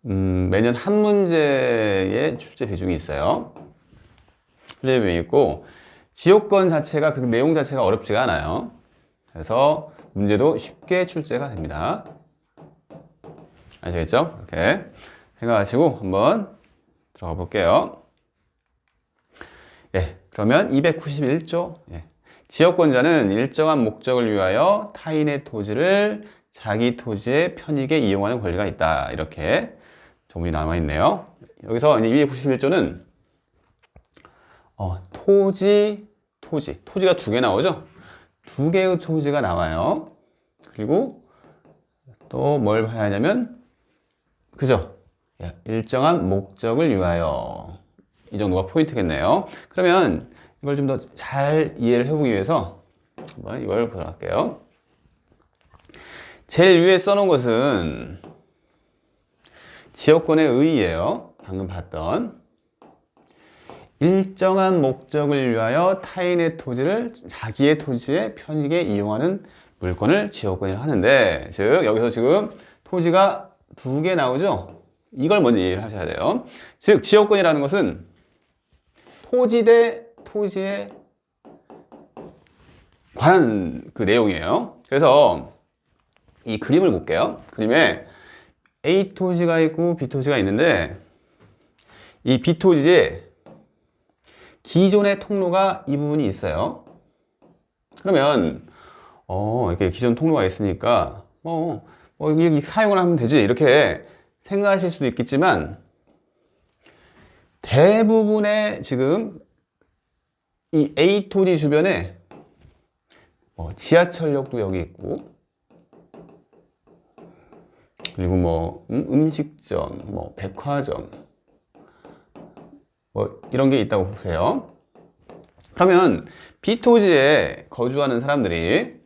매년 한 문제의 출제 비중이 있어요. 출제 비중이 있고, 지역권 자체가, 그 내용 자체가 어렵지가 않아요. 그래서 문제도 쉽게 출제가 됩니다. 아시겠죠? 이렇게 생각하시고 한번 들어가 볼게요. 예, 그러면 291조. 예. 지역권자는 일정한 목적을 위하여 타인의 토지를 자기 토지의 편익에 이용하는 권리가 있다. 이렇게 조문이 남아 있네요. 여기서 291조는 토지가 두 개 나오죠? 두 개의 토지가 나와요. 그리고 또 뭘 봐야 하냐면, 그죠? 일정한 목적을 위하여. 이 정도가 포인트겠네요. 그러면 이걸 좀 더 잘 이해를 해보기 위해서 한번 이걸 보도록 할게요. 제일 위에 써놓은 것은 지역권의 의의예요. 방금 봤던. 일정한 목적을 위하여 타인의 토지를 자기의 토지의 편익에 이용하는 물건을 지역권이라고 하는데, 즉 여기서 지금 토지가 두 개 나오죠? 이걸 먼저 이해를 하셔야 돼요. 즉 지역권이라는 것은 토지 대 토지에 관한 그 내용이에요. 그래서 이 그림을 볼게요. 그림에 A 토지가 있고 B 토지가 있는데, 이 B 토지에 기존의 통로가 이 부분이 있어요. 그러면 이렇게 기존 통로가 있으니까 여기 사용을 하면 되지, 이렇게 생각하실 수도 있겠지만, 대부분의 지금 이 A 토지 주변에 지하철역도 여기 있고, 그리고 음식점, 백화점, 이런 게 있다고 보세요. 그러면 B 토지에 거주하는 사람들이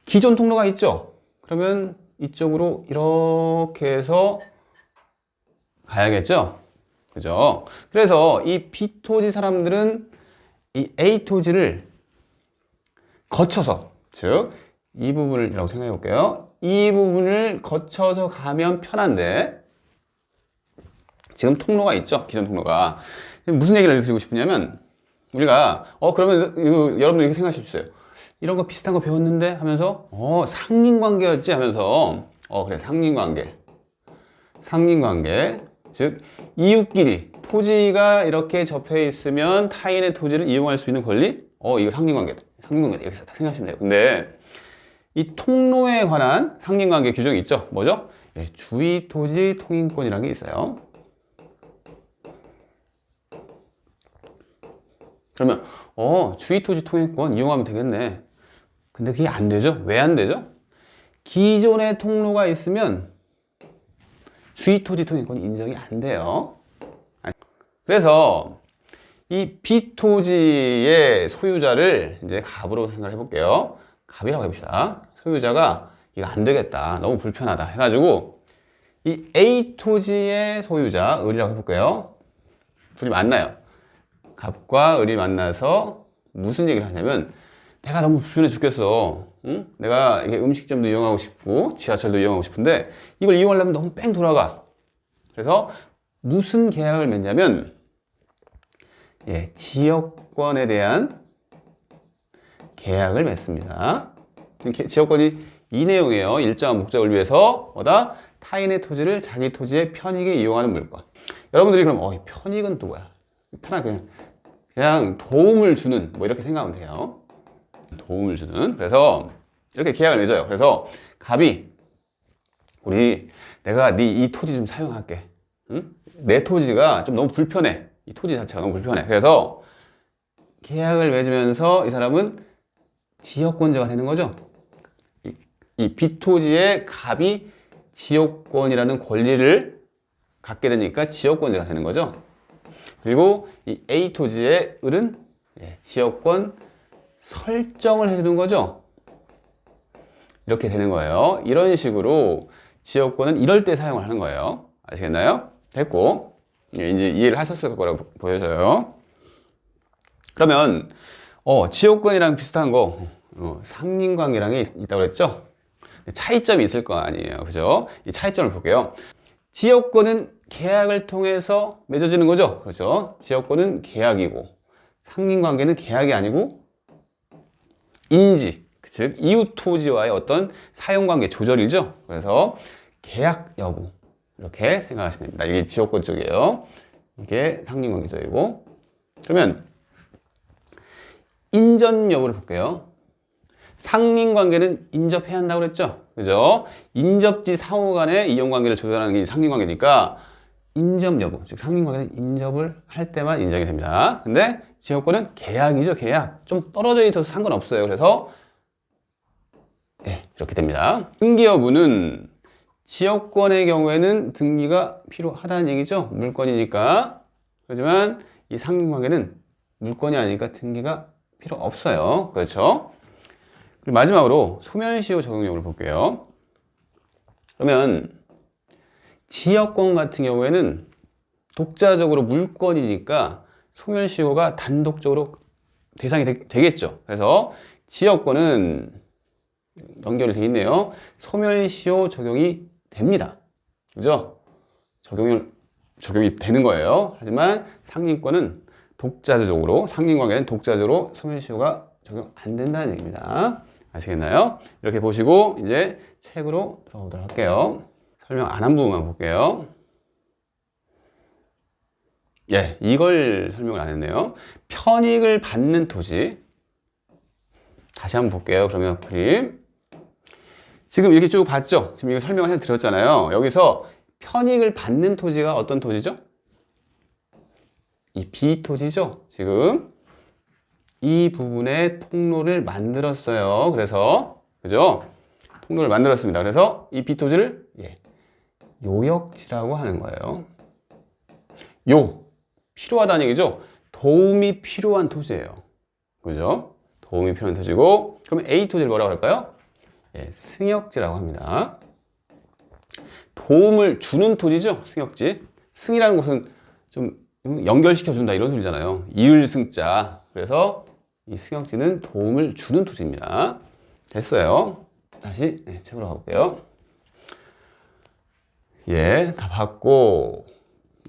기존 통로가 있죠? 그러면 이쪽으로 이렇게 해서 가야겠죠? 그죠? 그래서 이 B 토지 사람들은 이 A 토지를 거쳐서, 즉 이 부분이라고 생각해 볼게요. 이 부분을 거쳐서 가면 편한데, 지금 통로가 있죠? 기존 통로가. 무슨 얘기를 드리고 싶으냐면, 우리가 그러면 여러분들 이렇게 생각하실 수 있어요. 이런 거 비슷한 거 배웠는데 하면서 상린관계였지 하면서, 그래, 상린관계, 즉 이웃끼리 토지가 이렇게 접해 있으면 타인의 토지를 이용할 수 있는 권리, 이거 상린관계다 이렇게 생각하시면 돼요. 근데 이 통로에 관한 상린관계 규정이 있죠? 뭐죠? 주의토지 통행권이라는 게 있어요. 그러면 주의토지 통행권 이용하면 되겠네. 근데 그게 안 되죠? 왜 안 되죠? 기존의 통로가 있으면 주의토지 통행권이 인정이 안 돼요. 그래서 이 B 토지의 소유자를 이제 갑으로 생각을 해볼게요. 갑이라고 해봅시다. 소유자가 이거 안 되겠다, 너무 불편하다 해가지고 이 A 토지의 소유자 을이라고 해볼게요. 둘이 만나요. 갑과 을이 만나서 무슨 얘기를 하냐면, 내가 너무 불편해 죽겠어. 응? 내가 이게 음식점도 이용하고 싶고 지하철도 이용하고 싶은데 이걸 이용하려면 너무 뺑 돌아가. 그래서 무슨 계약을 맺냐면, 지역권에 대한 계약을 맺습니다. 지역권이 이 내용이에요. 일정한 목적을 위해서 타인의 토지를 자기 토지의 편익에 이용하는 물건. 여러분들이 그럼 편익은 또 뭐야? 편하게 그냥 도움을 주는, 이렇게 생각하면 돼요. 도움을 주는. 그래서 이렇게 계약을 맺어요. 그래서 갑이 내가 네 이 토지 좀 사용할게. 응? 내 토지가 좀 너무 불편해. 이 토지 자체가 너무 불편해. 그래서 계약을 맺으면서 이 사람은 지역권자가 되는 거죠. 이 B 토지의 갑이 지역권이라는 권리를 갖게 되니까 지역권자가 되는 거죠. 그리고 이 A 토지의 을은 지역권 설정을 해주는 거죠. 이렇게 되는 거예요. 이런 식으로 지역권은 이럴 때 사용을 하는 거예요. 아시겠나요? 됐고, 이제 이해를 하셨을 거라고 보여져요. 그러면 지역권이랑 비슷한 거 상린관계라는 게 있다고 그랬죠? 차이점이 있을 거 아니에요. 그죠? 이 차이점을 볼게요. 지역권은 계약을 통해서 맺어지는 거죠. 그렇죠? 지역권은 계약이고, 상린관계는 계약이 아니고 인지, 즉 이웃 토지와의 어떤 사용관계 조절이죠. 그래서 계약 여부 이렇게 생각하시면 됩니다. 이게 지역권 쪽이에요. 이게 상린관계적이고. 그러면 인전 여부를 볼게요. 상린관계는 인접해야 한다고 그랬죠. 그죠? 인접지 상호 간의 이용관계를 조절하는 게 상린관계니까 인접 여부, 즉 상린관계는 인접을 할 때만 인정이 됩니다. 근데 지역권은 계약이죠. 계약. 좀 떨어져 있어서 상관없어요. 그래서 네, 이렇게 됩니다. 등기 여부는 지역권의 경우에는 등기가 필요하다는 얘기죠. 물건이니까. 하지만 이 상린관계는 물건이 아니니까 등기가 필요 없어요. 그렇죠? 그리고 마지막으로 소멸시효 적용 여부를 볼게요. 그러면 지역권 같은 경우에는 독자적으로 물건이니까 소멸시효가 단독적으로 대상이 되겠죠. 그래서 지역권은 연결이 되어 있네요. 소멸시효 적용이 됩니다. 그죠? 적용이 되는 거예요. 하지만 상린권은 독자적으로, 상린관계는 독자적으로 소멸시효가 적용 안 된다는 얘기입니다. 아시겠나요? 이렇게 보시고 이제 책으로 들어오도록 할게요. 설명 안 한 부분만 볼게요. 예, 이걸 설명을 안 했네요. 편익을 받는 토지. 다시 한번 볼게요. 그러면 그림. 지금 이렇게 쭉 봤죠? 지금 이거 설명을 해드렸잖아요. 여기서 편익을 받는 토지가 어떤 토지죠? 이 B토지죠? 지금 이 부분에 통로를 만들었어요. 그래서, 그죠? 통로를 만들었습니다. 그래서 이 B토지를 요역지라고 하는 거예요. 필요하다는 얘기죠? 도움이 필요한 토지예요. 그죠? 도움이 필요한 토지고, 그러면 A 토지를 뭐라고 할까요? 승역지라고 합니다. 도움을 주는 토지죠? 승역지. 승이라는 것은 좀 연결시켜준다 이런 소리잖아요. 이을승자. 그래서 이 승역지는 도움을 주는 토지입니다. 됐어요. 다시 책으로 가볼게요. 다 봤고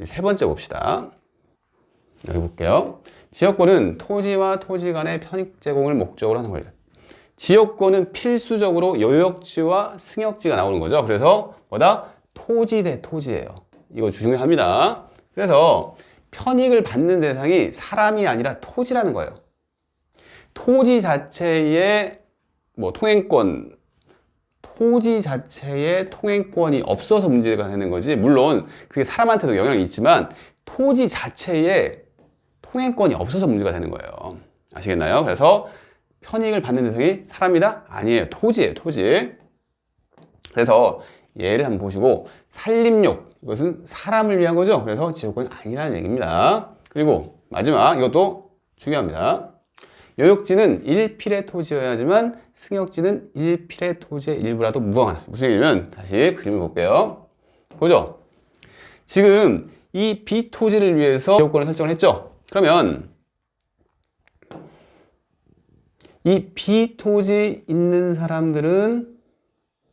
세 번째 봅시다. 여기 볼게요. 지역권은 토지와 토지 간의 편익 제공을 목적으로 하는 거예요. 지역권은 필수적으로 요역지와 승역지가 나오는 거죠. 그래서 뭐다? 토지 대 토지예요. 이거 중요합니다. 그래서 편익을 받는 대상이 사람이 아니라 토지라는 거예요. 토지 자체에 통행권, 토지 자체에 통행권이 없어서 문제가 되는 거지. 물론 그게 사람한테도 영향이 있지만 토지 자체에 통행권이 없어서 문제가 되는 거예요. 아시겠나요? 그래서 편익을 받는 대상이 사람이다? 아니에요. 토지예요. 토지. 그래서 얘를 한번 보시고 산림욕, 이것은 사람을 위한 거죠. 그래서 지역권이 아니라는 얘기입니다. 그리고 마지막, 이것도 중요합니다. 요역지는 일필의 토지여야지만 승역지는 일필의 토지의 일부라도 무방하다. 무슨 얘기냐면 다시 그림을 볼게요. 보죠? 지금 이 B토지를 위해서 지역권을 설정을 했죠? 그러면 이 B토지 있는 사람들은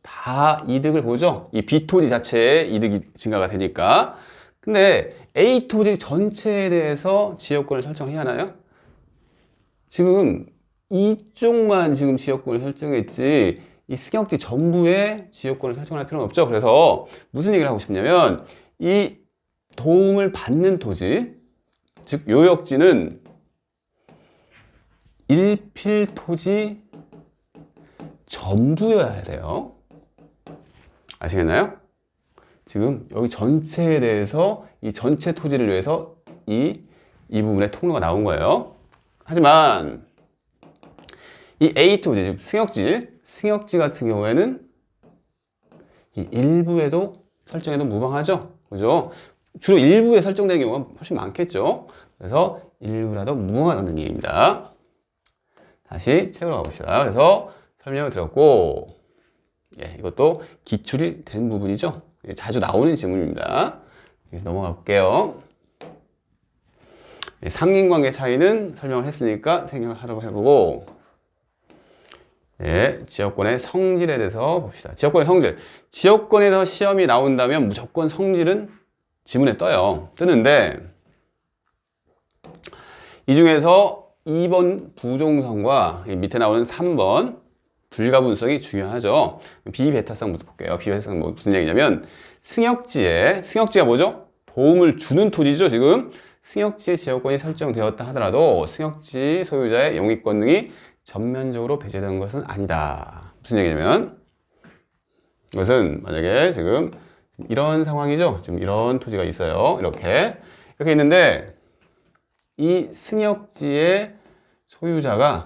다 이득을 보죠? 이 B토지 자체에 이득이 증가가 되니까. 근데 A토지 전체에 대해서 지역권을 설정해야 하나요? 지금 이쪽만 지금 지역권을 설정했지 이 승역지 전부에 지역권을 설정할 필요는 없죠. 그래서 무슨 얘기를 하고 싶냐면 이 도움을 받는 토지, 즉 요역지는 일필 토지 전부여야 돼요. 아시겠나요? 지금 여기 전체에 대해서 이 전체 토지를 위해서 이 부분에 통로가 나온 거예요. 하지만 이 A 토지, 즉 승역지 같은 경우에는 이 일부에도 설정해도 무방하죠. 그죠? 주로 일부에 설정되는 경우가 훨씬 많겠죠. 그래서 일부라도 무방하다는 얘기입니다. 다시 책으로 가봅시다. 그래서 설명을 드렸고, 이것도 기출이 된 부분이죠. 자주 나오는 질문입니다. 넘어가 볼게요. 상린관계 차이는 설명을 했으니까 생략을 하려고 해보고, 예, 지역권의 성질에 대해서 봅시다. 지역권의 성질. 지역권에서 시험이 나온다면 무조건 성질은 지문에 떠요. 뜨는데 이 중에서 2번 부종성과 밑에 나오는 3번 불가분성이 중요하죠. 비배타성부터 볼게요. 비배타성 무슨 얘기냐면 승역지가 뭐죠? 도움을 주는 토지죠. 지금 승역지의 지역권이 설정되었다 하더라도 승역지 소유자의 영위권 등이 전면적으로 배제되는 것은 아니다. 무슨 얘기냐면 이것은 만약에 지금 이런 상황이죠. 지금 이런 토지가 있어요. 이렇게 있는데 이 승역지의 소유자가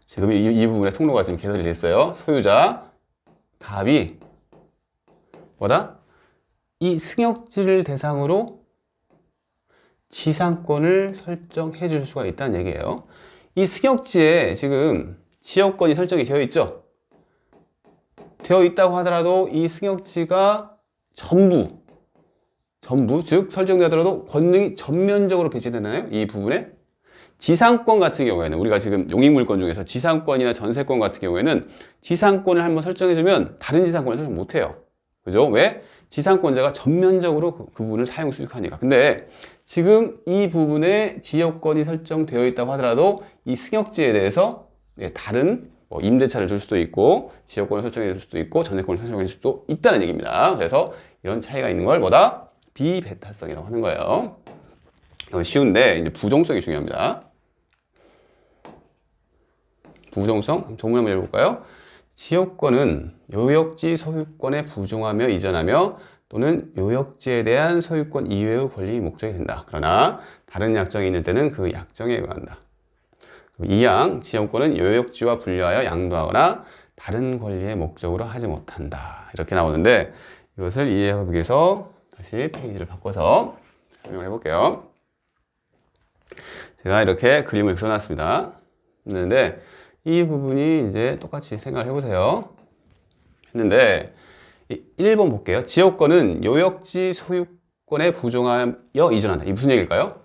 지금 이 부분에 통로가 지금 개설이 됐어요. 소유자 갑이 뭐다? 이 승역지를 대상으로 지상권을 설정해 줄 수가 있다는 얘기예요. 이 승역지에 지금 지역권이 설정이 되어 있죠. 되어 있다고 하더라도 이 승역지가 전부 즉 설정되더라도 권능이 전면적으로 배치되나요? 이 부분에 지상권 같은 경우에는 우리가 지금 용익물권 중에서 지상권이나 전세권 같은 경우에는 지상권을 한번 설정해주면 다른 지상권을 설정 못해요. 그죠? 왜? 지상권자가 전면적으로 그 부분을 사용 수익하니까. 근데 지금 이 부분에 지역권이 설정되어 있다고 하더라도 이 승역지에 대해서 다른 임대차를 줄 수도 있고 지역권을 설정해 줄 수도 있고 전세권을 설정해 줄 수도 있다는 얘기입니다. 그래서 이런 차이가 있는 걸 뭐다? 비배타성이라고 하는 거예요. 쉬운데 이제 부종성이 중요합니다. 부종성 조문 한번 읽어볼까요? 지역권은 요역지 소유권에 부종하며 이전하며 또는 요역지에 대한 소유권 이외의 권리 목적이 된다. 그러나 다른 약정이 있는 때는 그 약정에 의한다. 2항 지역권은 요역지와 분리하여 양도하거나 다른 권리의 목적으로 하지 못한다. 이렇게 나오는데 이것을 이해하기 위해서 다시 페이지를 바꿔서 설명을 해볼게요. 제가 이렇게 그림을 그려놨습니다. 했는데 이 부분이 이제 똑같이 생각을 해보세요. 했는데 1번 볼게요. 지역권은 요역지 소유권에 부종하여 이전한다. 이게 무슨 얘기일까요?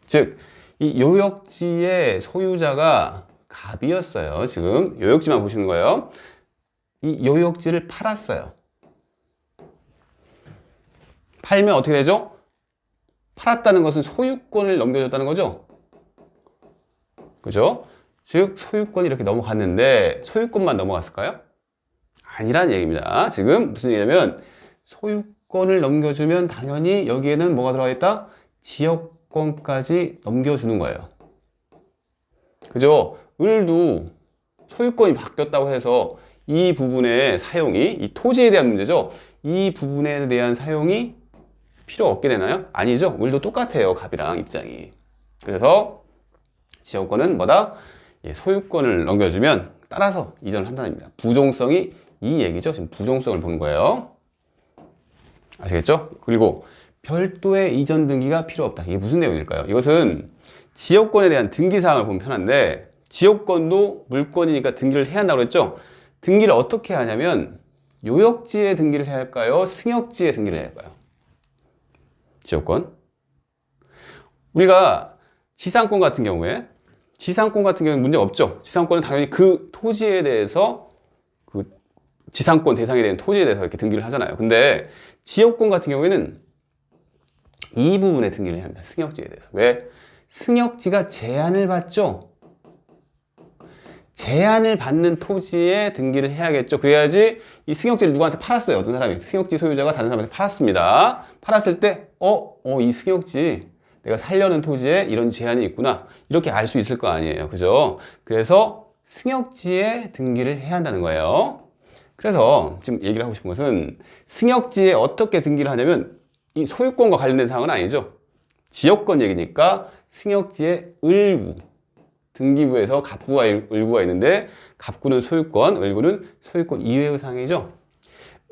즉, 이 요역지의 소유자가 갑이었어요. 지금 요역지만 보시는 거예요. 이 요역지를 팔았어요. 팔면 어떻게 되죠? 팔았다는 것은 소유권을 넘겨줬다는 거죠. 그죠? 즉 소유권이 이렇게 넘어갔는데 소유권만 넘어갔을까요? 아니란 얘기입니다. 지금 무슨 얘기냐면 소유권을 넘겨주면 당연히 여기에는 뭐가 들어가 있다? 지역권까지 넘겨주는 거예요. 그죠? 을도 소유권이 바뀌었다고 해서 이 부분의 사용이, 이 토지에 대한 문제죠. 이 부분에 대한 사용이 필요 없게 되나요? 아니죠. 을도 똑같아요. 갑이랑 입장이. 그래서 지역권은 뭐다? 소유권을 넘겨주면 따라서 이전을 한다는 겁니다. 부종성이 이 얘기죠. 지금 부종성을 보는 거예요. 아시겠죠? 그리고 별도의 이전 등기가 필요 없다. 이게 무슨 내용일까요? 이것은 지역권에 대한 등기사항을 보면 편한데 지역권도 물권이니까 등기를 해야 한다고 했죠? 등기를 어떻게 하냐면 요역지에 등기를 해야 할까요? 승역지에 등기를 해야 할까요? 지역권. 우리가 지상권 같은 경우에는 문제 없죠. 지상권은 당연히 그 토지에 대해서 그 지상권 대상이 되는 토지에 대해서 이렇게 등기를 하잖아요. 근데 지역권 같은 경우에는 이 부분에 등기를 해야 합니다. 승역지에 대해서. 왜? 승역지가 제한을 받죠. 제한을 받는 토지에 등기를 해야겠죠. 그래야지 이 승역지를 누구한테 팔았어요. 어떤 사람이 승역지 소유자가 다른 사람한테 팔았습니다. 팔았을 때 이 승역지 내가 살려는 토지에 이런 제한이 있구나. 이렇게 알 수 있을 거 아니에요. 그죠? 그래서 승역지에 등기를 해야 한다는 거예요. 그래서 지금 얘기를 하고 싶은 것은 승역지에 어떻게 등기를 하냐면 이 소유권과 관련된 사항은 아니죠. 지역권 얘기니까 승역지의 을구, 등기부에서 갑구와 을구가 있는데 갑구는 소유권, 을구는 소유권 이외의 사항이죠.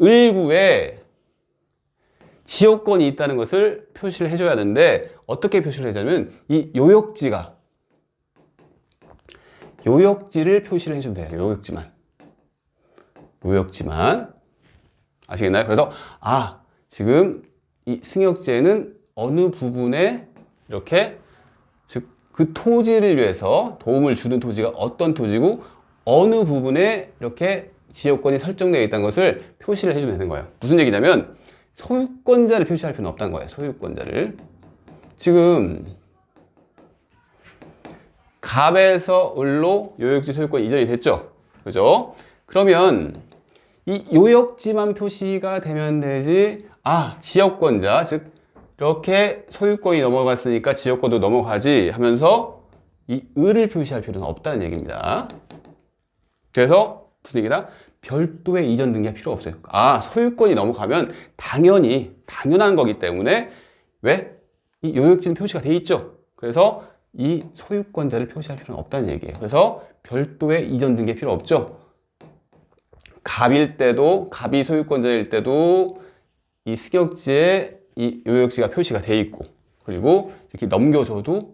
을구에 지역권이 있다는 것을 표시를 해줘야 하는데 어떻게 표시를 해주냐면 이 요역지를 표시를 해주면 돼요. 요역지만 아시겠나요? 그래서 지금 이 승역지에는 어느 부분에 이렇게 즉 그 토지를 위해서 도움을 주는 토지가 어떤 토지고 어느 부분에 이렇게 지역권이 설정되어 있다는 것을 표시를 해주면 되는 거예요. 무슨 얘기냐면 소유권자를 표시할 필요는 없다는 거예요. 소유권자를. 지금 갑에서 을로 요역지 소유권이 이전이 됐죠. 그죠? 그러면 이 요역지만 표시가 되면 되지, 지역권자, 즉 이렇게 소유권이 넘어갔으니까 지역권도 넘어가지 하면서 이 을을 표시할 필요는 없다는 얘기입니다. 그래서 무슨 얘기다? 별도의 이전 등기가 필요 없어요. 소유권이 넘어가면 당연한 거기 때문에 왜? 이 요역지는 표시가 돼 있죠. 그래서 이 소유권자를 표시할 필요는 없다는 얘기예요. 그래서 별도의 이전 등기가 필요 없죠. 갑이 소유권자일 때도 이 승역지에 이 요역지가 표시가 돼 있고, 그리고 이렇게 넘겨줘도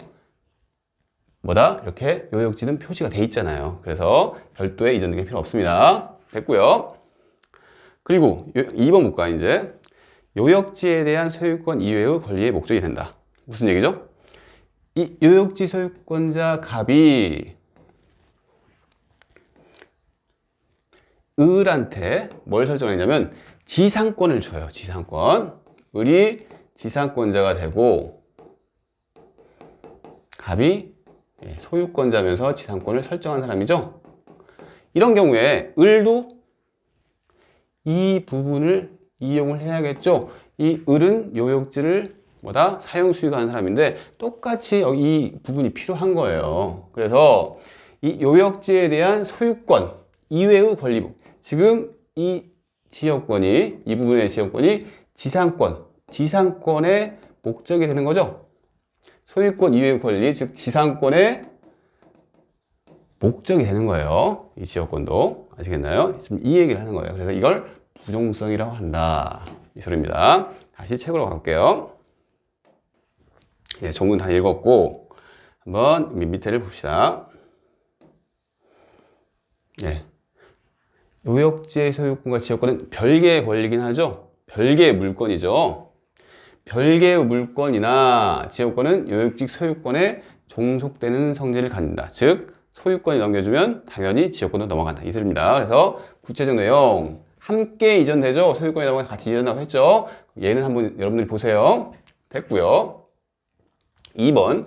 이렇게 요역지는 표시가 돼 있잖아요. 그래서 별도의 이전 등기가 필요 없습니다. 됐고요. 그리고 2번 볼까 이제. 요역지에 대한 소유권 이외의 권리의 목적이 된다. 무슨 얘기죠? 이 요역지 소유권자 갑이 을한테 뭘 설정했냐면 지상권을 줘요. 지상권. 을이 지상권자가 되고 갑이 소유권자면서 지상권을 설정한 사람이죠. 이런 경우에 을도 이 부분을 이용을 해야겠죠. 이 을은 요역지를 사용 수익하는 사람인데 똑같이 이 부분이 필요한 거예요. 그래서 이 요역지에 대한 소유권 이외의 권리, 지금 이 부분의 지역권이 지상권의 목적이 되는 거죠. 소유권 이외의 권리, 즉 지상권의 목적이 되는 거예요. 이 지역권도. 아시겠나요? 지금 이 얘기를 하는 거예요. 그래서 이걸 부종성이라고 한다. 이 소리입니다. 다시 책으로 갈게요. 종문 다 읽었고 한번 밑에를 봅시다. 요역지의 소유권과 지역권은 별개의 권리긴 하죠. 별개의 물건이죠. 별개의 물건이나 지역권은 요역지 소유권에 종속되는 성질을 갖는다. 즉 소유권이 넘겨주면 당연히 지역권도 넘어간다. 이 소리입니다. 그래서 구체적 내용 함께 이전되죠. 소유권이 넘어가서 같이 이전하고 했죠. 얘는 한번 여러분들이 보세요. 됐고요. 2번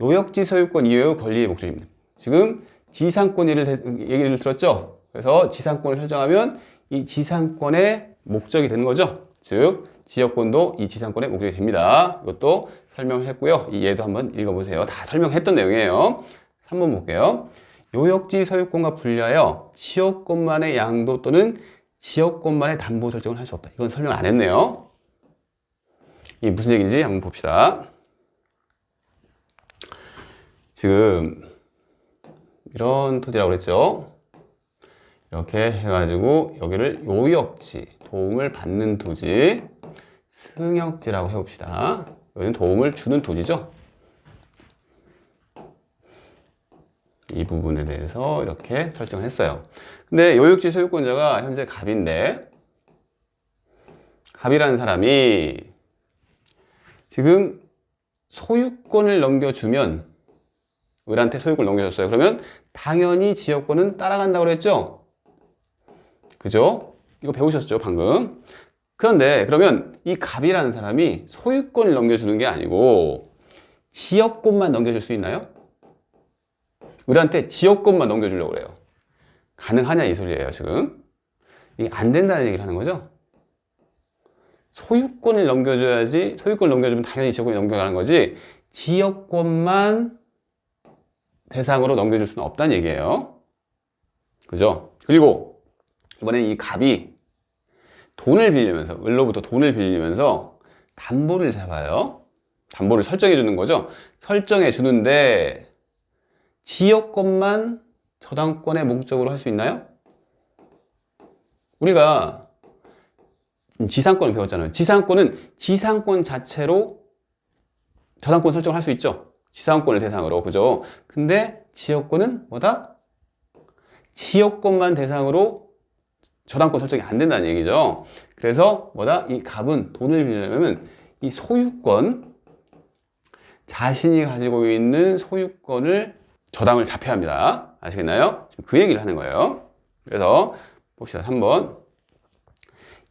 요역지 소유권 이외의 권리의 목적입니다. 지금 지상권 얘기를 들었죠. 그래서 지상권을 설정하면 이 지상권의 목적이 되는 거죠. 즉 지역권도 이 지상권의 목적이 됩니다. 이것도 설명을 했고요. 이 얘도 한번 읽어보세요. 다 설명했던 내용이에요. 3번 볼게요. 요역지 소유권과 분리하여 지역권만의 양도 또는 지역권만의 담보 설정을 할 수 없다. 이건 설명 안 했네요. 이게 무슨 얘기인지 한번 봅시다. 지금 이런 토지라고 그랬죠. 이렇게 해가지고 여기를 요역지, 도움을 받는 토지, 승역지라고 해봅시다. 여기는 도움을 주는 토지죠. 이 부분에 대해서 이렇게 설정을 했어요. 근데 요역지 소유권자가 현재 갑인데, 갑이라는 사람이 지금 소유권을 넘겨주면, 을한테 소유권을 넘겨줬어요. 그러면 당연히 지역권은 따라간다고 그랬죠? 그죠? 이거 배우셨죠, 방금? 그런데 그러면 이 갑이라는 사람이 소유권을 넘겨주는 게 아니고 지역권만 넘겨줄 수 있나요? 을한테 지역권만 넘겨주려고 그래요. 가능하냐 이 소리예요, 지금. 이게 안 된다는 얘기를 하는 거죠. 소유권을 넘겨줘야지, 소유권을 넘겨주면 당연히 지역권이 넘겨가는 거지 지역권만 대상으로 넘겨줄 수는 없다는 얘기예요. 그죠? 그리고 이번에 이 갑이 돈을 빌리면서, 을로부터 돈을 빌리면서 담보를 잡아요. 담보를 설정해 주는 거죠. 설정해 주는데 지역권만 저당권의 목적으로 할 수 있나요? 우리가 지상권을 배웠잖아요. 지상권은 지상권 자체로 저당권 설정을 할 수 있죠. 지상권을 대상으로. 그죠? 근데 지역권은 뭐다? 지역권만 대상으로 저당권 설정이 안 된다는 얘기죠. 그래서 뭐다? 이 갑은 돈을 빌리려면 이 소유권, 자신이 가지고 있는 소유권을 저당을 잡혀야 합니다. 아시겠나요? 지금 그 얘기를 하는 거예요. 그래서 봅시다. 3번.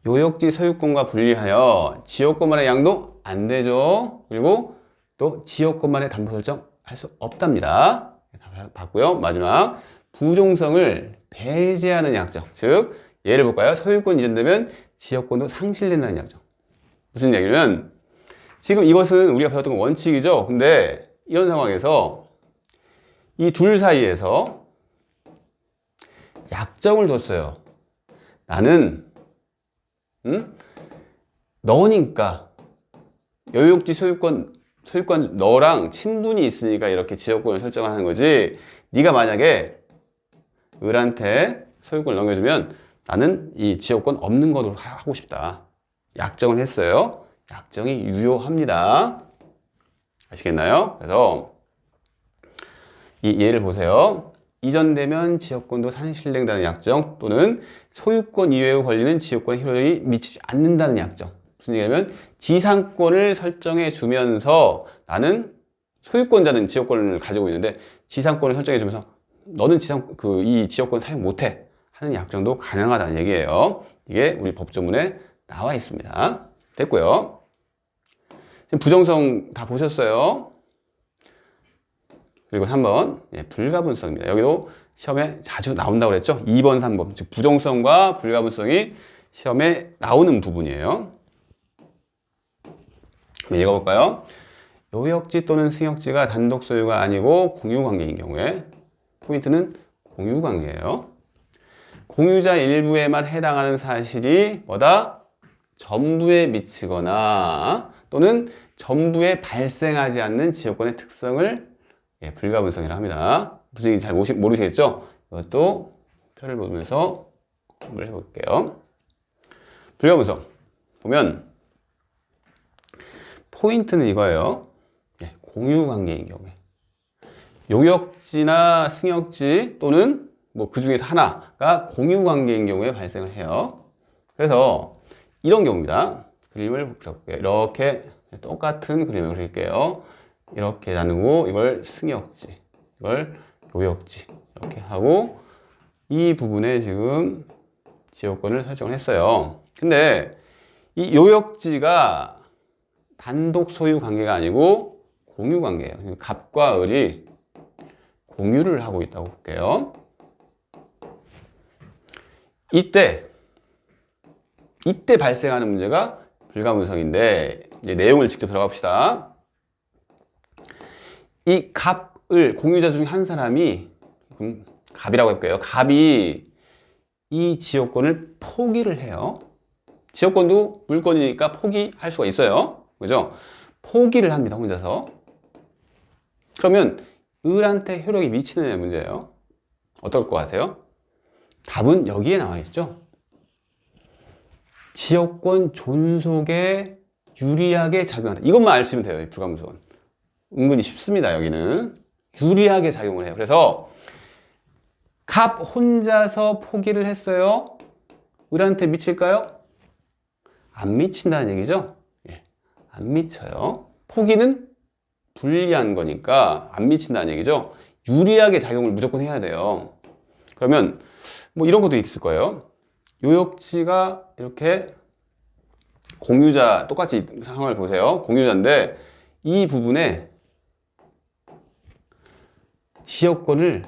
요역지 소유권과 분리하여 지역권만의 양도 안 되죠. 그리고 또 지역권만의 담보 설정 할 수 없답니다. 다 봤고요. 마지막. 부종성을 배제하는 약정. 즉, 예를 볼까요? 소유권 이전되면 지역권도 상실된다는 약정. 무슨 얘기냐면, 지금 이것은 우리가 배웠던 원칙이죠. 근데 이런 상황에서 이 둘 사이에서 약정을 뒀어요. 나는 너니까 요역지 소유권 너랑 친분이 있으니까 이렇게 지역권을 설정하는 거지. 네가 만약에 을한테 소유권을 넘겨주면 나는 이 지역권 없는 거로 하고 싶다. 약정을 했어요. 약정이 유효합니다. 아시겠나요? 그래서 이 예를 보세요. 이전되면 지역권도 상실된다는 약정 또는 소유권 이외의 권리는 지역권에 효력이 미치지 않는다는 약정. 무슨 얘기냐면 지상권을 설정해 주면서 나는 소유권자는 지역권을 가지고 있는데 지상권을 설정해 주면서 너는 이 지역권 사용 못해 하는 약정도 가능하다는 얘기예요. 이게 우리 법조문에 나와 있습니다. 됐고요. 지금 부정성 다 보셨어요. 그리고 3번 불가분성입니다. 여기도 시험에 자주 나온다고 그랬죠. 2번, 3번 즉 부정성과 불가분성이 시험에 나오는 부분이에요. 읽어볼까요? 요역지 또는 승역지가 단독 소유가 아니고 공유관계인 경우에 포인트는 공유관계예요. 공유자 일부에만 해당하는 사실이 뭐다? 전부에 미치거나 또는 전부에 발생하지 않는 지역권의 특성을 불가분성이라 합니다. 무슨 얘기인지 잘 모르시겠죠? 이것도 표를 보면서 공부를 해볼게요. 불가분성 보면 포인트는 이거예요. 공유관계인 경우에 요역지나 승역지 또는 뭐 그 중에서 하나가 공유관계인 경우에 발생을 해요. 그래서 이런 경우입니다. 그림을 그려볼게요. 이렇게 똑같은 그림을 그릴게요. 이렇게 나누고 이걸 승역지, 이걸 요역지 이렇게 하고 이 부분에 지금 지역권을 설정을 했어요. 근데 이 요역지가 단독 소유 관계가 아니고 공유 관계예요. 갑과 을이 공유를 하고 있다고 볼게요. 이때 발생하는 문제가 불가분성인데 이제 내용을 직접 들어가 봅시다. 이 갑을 공유자 중 한 사람이 갑이라고 할게요. 갑이 이 지역권을 포기를 해요. 지역권도 물권이니까 포기할 수가 있어요. 그죠? 포기를 합니다. 혼자서. 그러면 을한테 효력이 미치느냐 문제예요. 어떨 것 같아요? 답은 여기에 나와 있죠. 지역권 존속에 유리하게 작용한다. 이것만 아시면 돼요. 이 불가분성은. 은근히 쉽습니다. 여기는. 유리하게 작용을 해요. 그래서 갑 혼자서 포기를 했어요. 을한테 미칠까요? 안 미친다는 얘기죠. 안 미쳐요. 포기는 불리한 거니까 안 미친다는 얘기죠. 유리하게 작용을 무조건 해야 돼요. 그러면 뭐 이런 것도 있을 거예요. 요역지가 이렇게 공유자, 똑같이 상황을 보세요. 공유자인데 이 부분에 지역권을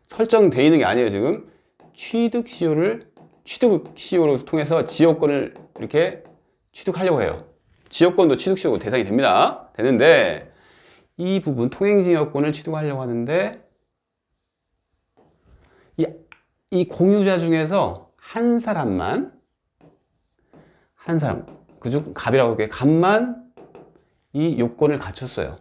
설정되어 있는 게 아니에요. 지금 취득 시효를 통해서 지역권을 이렇게 취득하려고 해요. 지역권도 취득 시효 대상이 되는데 이 부분 통행증여권을 취득하려고 하는데 이 공유자 중에서 한 사람 그중 갑이라고 할게요. 갑만 이 요건을 갖췄어요.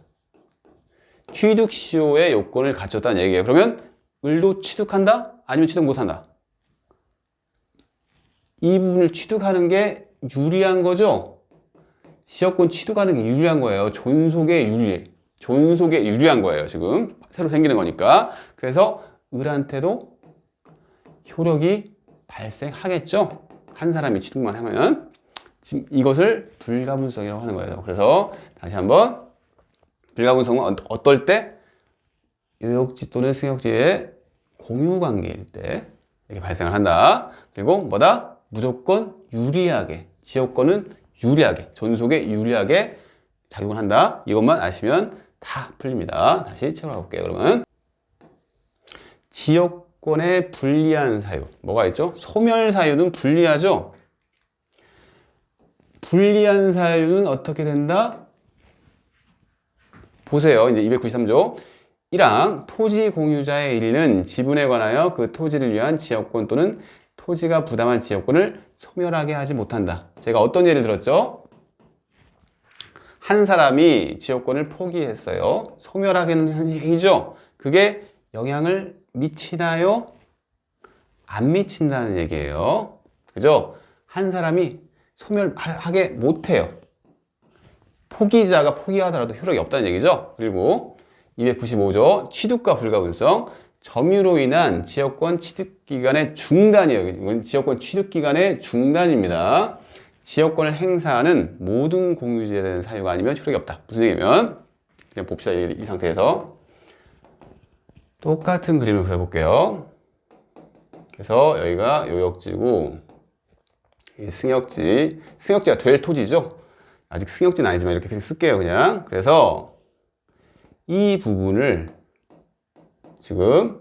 취득 시효의 요건을 갖췄다는 얘기예요. 그러면 을도 취득한다? 아니면 취득 못한다? 이 부분을 취득하는 게 유리한 거죠? 지역권 취득하는 게 유리한 거예요. 존속에 유리한 거예요. 지금 새로 생기는 거니까. 그래서 을한테도 효력이 발생하겠죠? 한 사람이 취득만 하면. 지금 이것을 불가분성이라고 하는 거예요. 그래서 다시 한번 불가분성은 어떨 때? 요역지 또는 승역지의 공유관계일 때 이렇게 발생을 한다. 그리고 뭐다? 무조건 유리하게, 지역권은 유리하게, 존속에 유리하게 작용을 한다. 이것만 아시면 다 풀립니다. 다시 채워가 볼게요. 그러면 지역권의 불리한 사유 뭐가 있죠? 소멸 사유는 불리하죠. 불리한 사유는 어떻게 된다? 보세요. 이제 293조 1항 토지 공유자의 일위는 지분에 관하여 그 토지를 위한 지역권 또는 토지가 부담한 지역권을 소멸하게 하지 못한다. 제가 어떤 예를 들었죠? 한 사람이 지역권을 포기했어요. 소멸하게 하는 얘기죠. 그게 영향을 미치나요? 안 미친다는 얘기예요. 그죠? 한 사람이 소멸하게 못해요. 포기자가 포기하더라도 효력이 없다는 얘기죠. 그리고 295조 취득과 불가분성 점유로 인한 지역권 취득기간의 중단이에요. 이건 지역권 취득기간의 중단입니다. 지역권을 행사하는 모든 공유지에 대한 사유가 아니면 효력이 없다. 무슨 얘기냐면 그냥 봅시다. 이 상태에서 똑같은 그림을 그려볼게요. 그래서 여기가 요역지고 이 승역지가 될 토지죠. 아직 승역지는 아니지만 이렇게 계속 쓸게요. 그냥 그래서 이 부분을 지금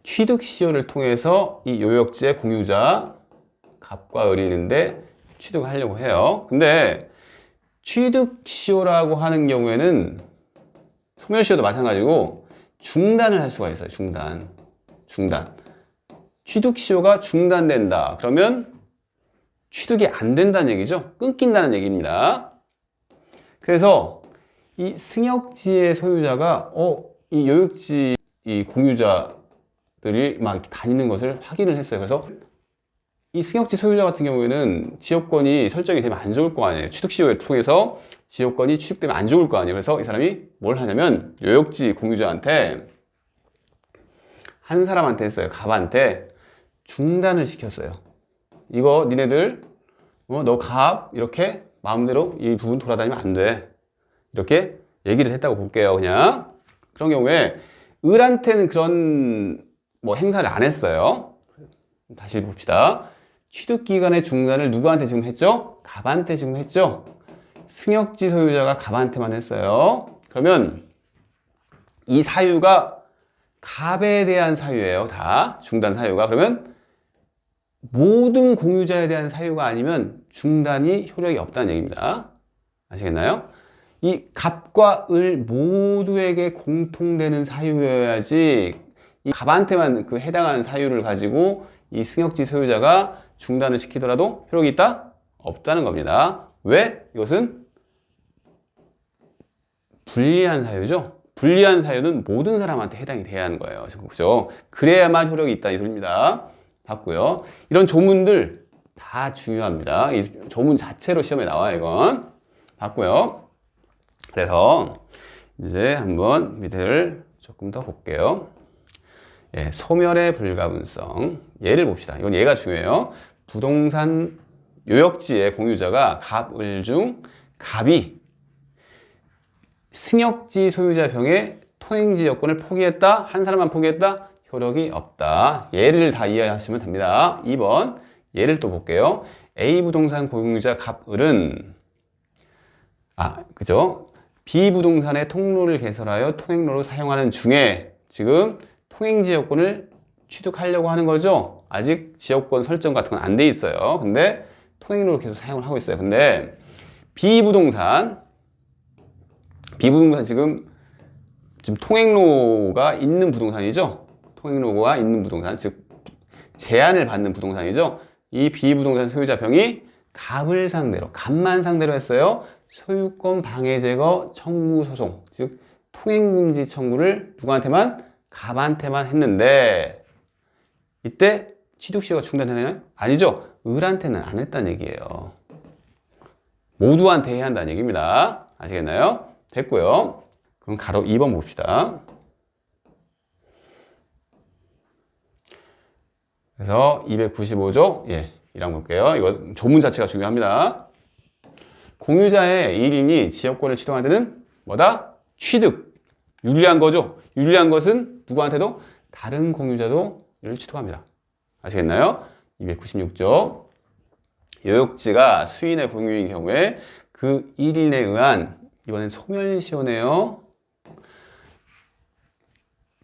취득시효를 통해서 이 요역지의 공유자 갑과 을이 있는데 취득을 하려고 해요. 근데 취득시효라고 하는 경우에는 소멸시효도 마찬가지고 중단을 할 수가 있어요. 중단. 취득시효가 중단된다. 그러면 취득이 안 된다는 얘기죠. 끊긴다는 얘기입니다. 그래서 이 승역지의 소유자가 이 요역지 이 공유자들이 막 다니는 것을 확인을 했어요. 그래서 이 승역지 소유자 같은 경우에는 지역권이 설정이 되면 안 좋을 거 아니에요. 취득시효를 통해서 지역권이 취득되면 안 좋을 거 아니에요. 그래서 이 사람이 뭘 하냐면 요역지 공유자한테 한 사람한테 했어요. 갑한테 중단을 시켰어요. 이거 니네들 너 갑 이렇게 마음대로 이 부분 돌아다니면 안 돼. 이렇게 얘기를 했다고 볼게요. 그냥 그런 경우에 을한테는 그런 행사를 안 했어요. 다시 봅시다. 취득기간의 중단을 누구한테 지금 했죠? 갑한테 지금 했죠? 승역지 소유자가 갑한테만 했어요. 그러면 이 사유가 갑에 대한 사유예요. 다 중단 사유가. 그러면 모든 공유자에 대한 사유가 아니면 중단이 효력이 없다는 얘기입니다. 아시겠나요? 이 갑과 을 모두에게 공통되는 사유여야지 이 갑한테만 그 해당하는 사유를 가지고 이 승역지 소유자가 중단을 시키더라도 효력이 있다? 없다는 겁니다. 왜? 이것은 불리한 사유죠. 불리한 사유는 모든 사람한테 해당이 돼야 하는 거예요. 그죠? 그래야만 효력이 있다 이 소리입니다. 봤고요. 이런 조문들 다 중요합니다. 이 조문 자체로 시험에 나와요. 이건 봤고요. 그래서 이제 한번 밑에를 조금 더 볼게요. 예, 소멸의 불가분성 예를 봅시다. 이건 얘가 중요해요. 부동산 요역지의 공유자가 갑, 을 중 갑이 승역지 소유자 병의 토행지 여건을 포기했다. 한 사람만 포기했다. 효력이 없다. 예를 다 이해하시면 됩니다. 2번 예를 또 볼게요. A 부동산 공유자 갑, 을은 그죠? B 부동산의 통로를 개설하여 통행로로 사용하는 중에 지금 통행지 여건을 취득하려고 하는 거죠. 아직 지역권 설정 같은 건 안 돼 있어요. 근데 통행로를 계속 사용을 하고 있어요. 근데 B 부동산 지금 통행로가 있는 부동산이죠. 통행로가 있는 부동산, 즉 제한을 받는 부동산이죠. 이 B 부동산 소유자 병이 갑만 상대로 했어요. 소유권 방해 제거 청구 소송, 즉 통행금지 청구를 누구한테만? 갑한테만 했는데 이때 취득시효가 중단되나요? 아니죠. 을한테는 안 했다는 얘기예요. 모두한테 해야 한다는 얘기입니다. 아시겠나요? 됐고요. 그럼 가로 2번 봅시다. 그래서 295조 1항 볼게요. 이거 조문 자체가 중요합니다. 공유자의 1인이 지역권을 취득할 때는 뭐다? 취득. 유리한 거죠. 유리한 것은 누구한테도 다른 공유자도 이를 취득합니다. 아시겠나요? 296쪽. 요역지가 수인의 공유인 경우에 그 1인에 의한, 이번엔 소멸시효네요.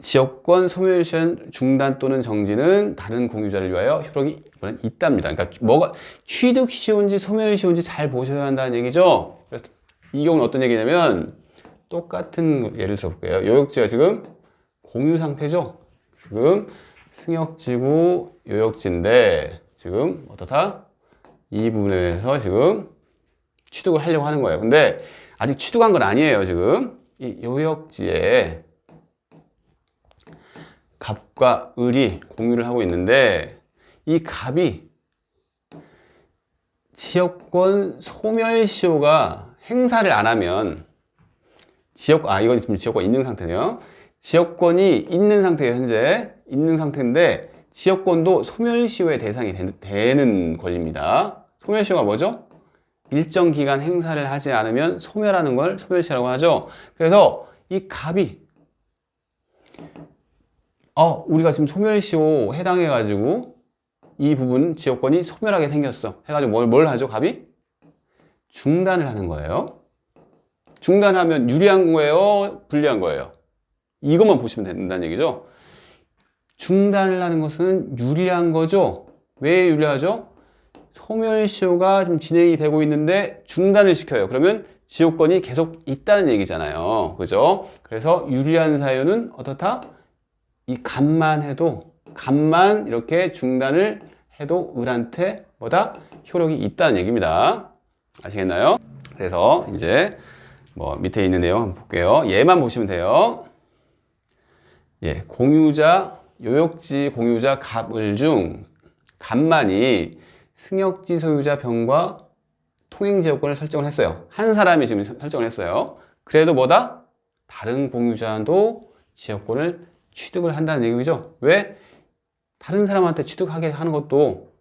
지역권 소멸시효 중단 또는 정지는 다른 공유자를 위하여 효력이 이번엔 있답니다. 그러니까 뭐가 취득시효인지 소멸시효인지 잘 보셔야 한다는 얘기죠. 그래서 이 경우는 어떤 얘기냐면 똑같은 예를 들어볼게요. 요역지가 지금 공유 상태죠. 지금 승역지고 요역지인데 지금 어떻다? 이 부분에서 지금 취득을 하려고 하는 거예요. 근데 아직 취득한 건 아니에요. 지금 이 요역지에 갑과 을이 공유를 하고 있는데 이 갑이 지역권 소멸시효가 행사를 안 하면 이건 지금 지역권 있는 상태네요. 지역권이 있는 상태예요. 현재 있는 상태인데 지역권도 소멸시효의 대상이 되는 권리입니다. 소멸시효가 뭐죠? 일정 기간 행사를 하지 않으면 소멸하는 걸 소멸시효라고 하죠. 그래서 이 갑이 우리가 지금 소멸시효 해당해가지고 이 부분 지역권이 소멸하게 생겼어 해가지고 뭘 하죠? 갑이 중단을 하는 거예요. 중단하면 유리한 거예요? 불리한 거예요? 이것만 보시면 된다는 얘기죠. 중단을 하는 것은 유리한 거죠. 왜 유리하죠? 소멸시효가 지금 진행이 되고 있는데 중단을 시켜요. 그러면 지역권이 계속 있다는 얘기잖아요. 그죠? 그래서 유리한 사유는 어떻다? 이 갑만 이렇게 중단을 해도 을한테 뭐다? 효력이 있다는 얘기입니다. 아시겠나요? 그래서 이제 뭐 밑에 있는 내용 한번 볼게요. 얘만 보시면 돼요. 예, 요역지 공유자 갑을 중 갑만이 승역지 소유자 병과 통행지역권을 설정을 했어요. 한 사람이 지금 설정을 했어요. 그래도 뭐다? 다른 공유자도 지역권을 취득을 한다는 얘기죠. 왜? 다른 사람한테 취득하게 하는 것도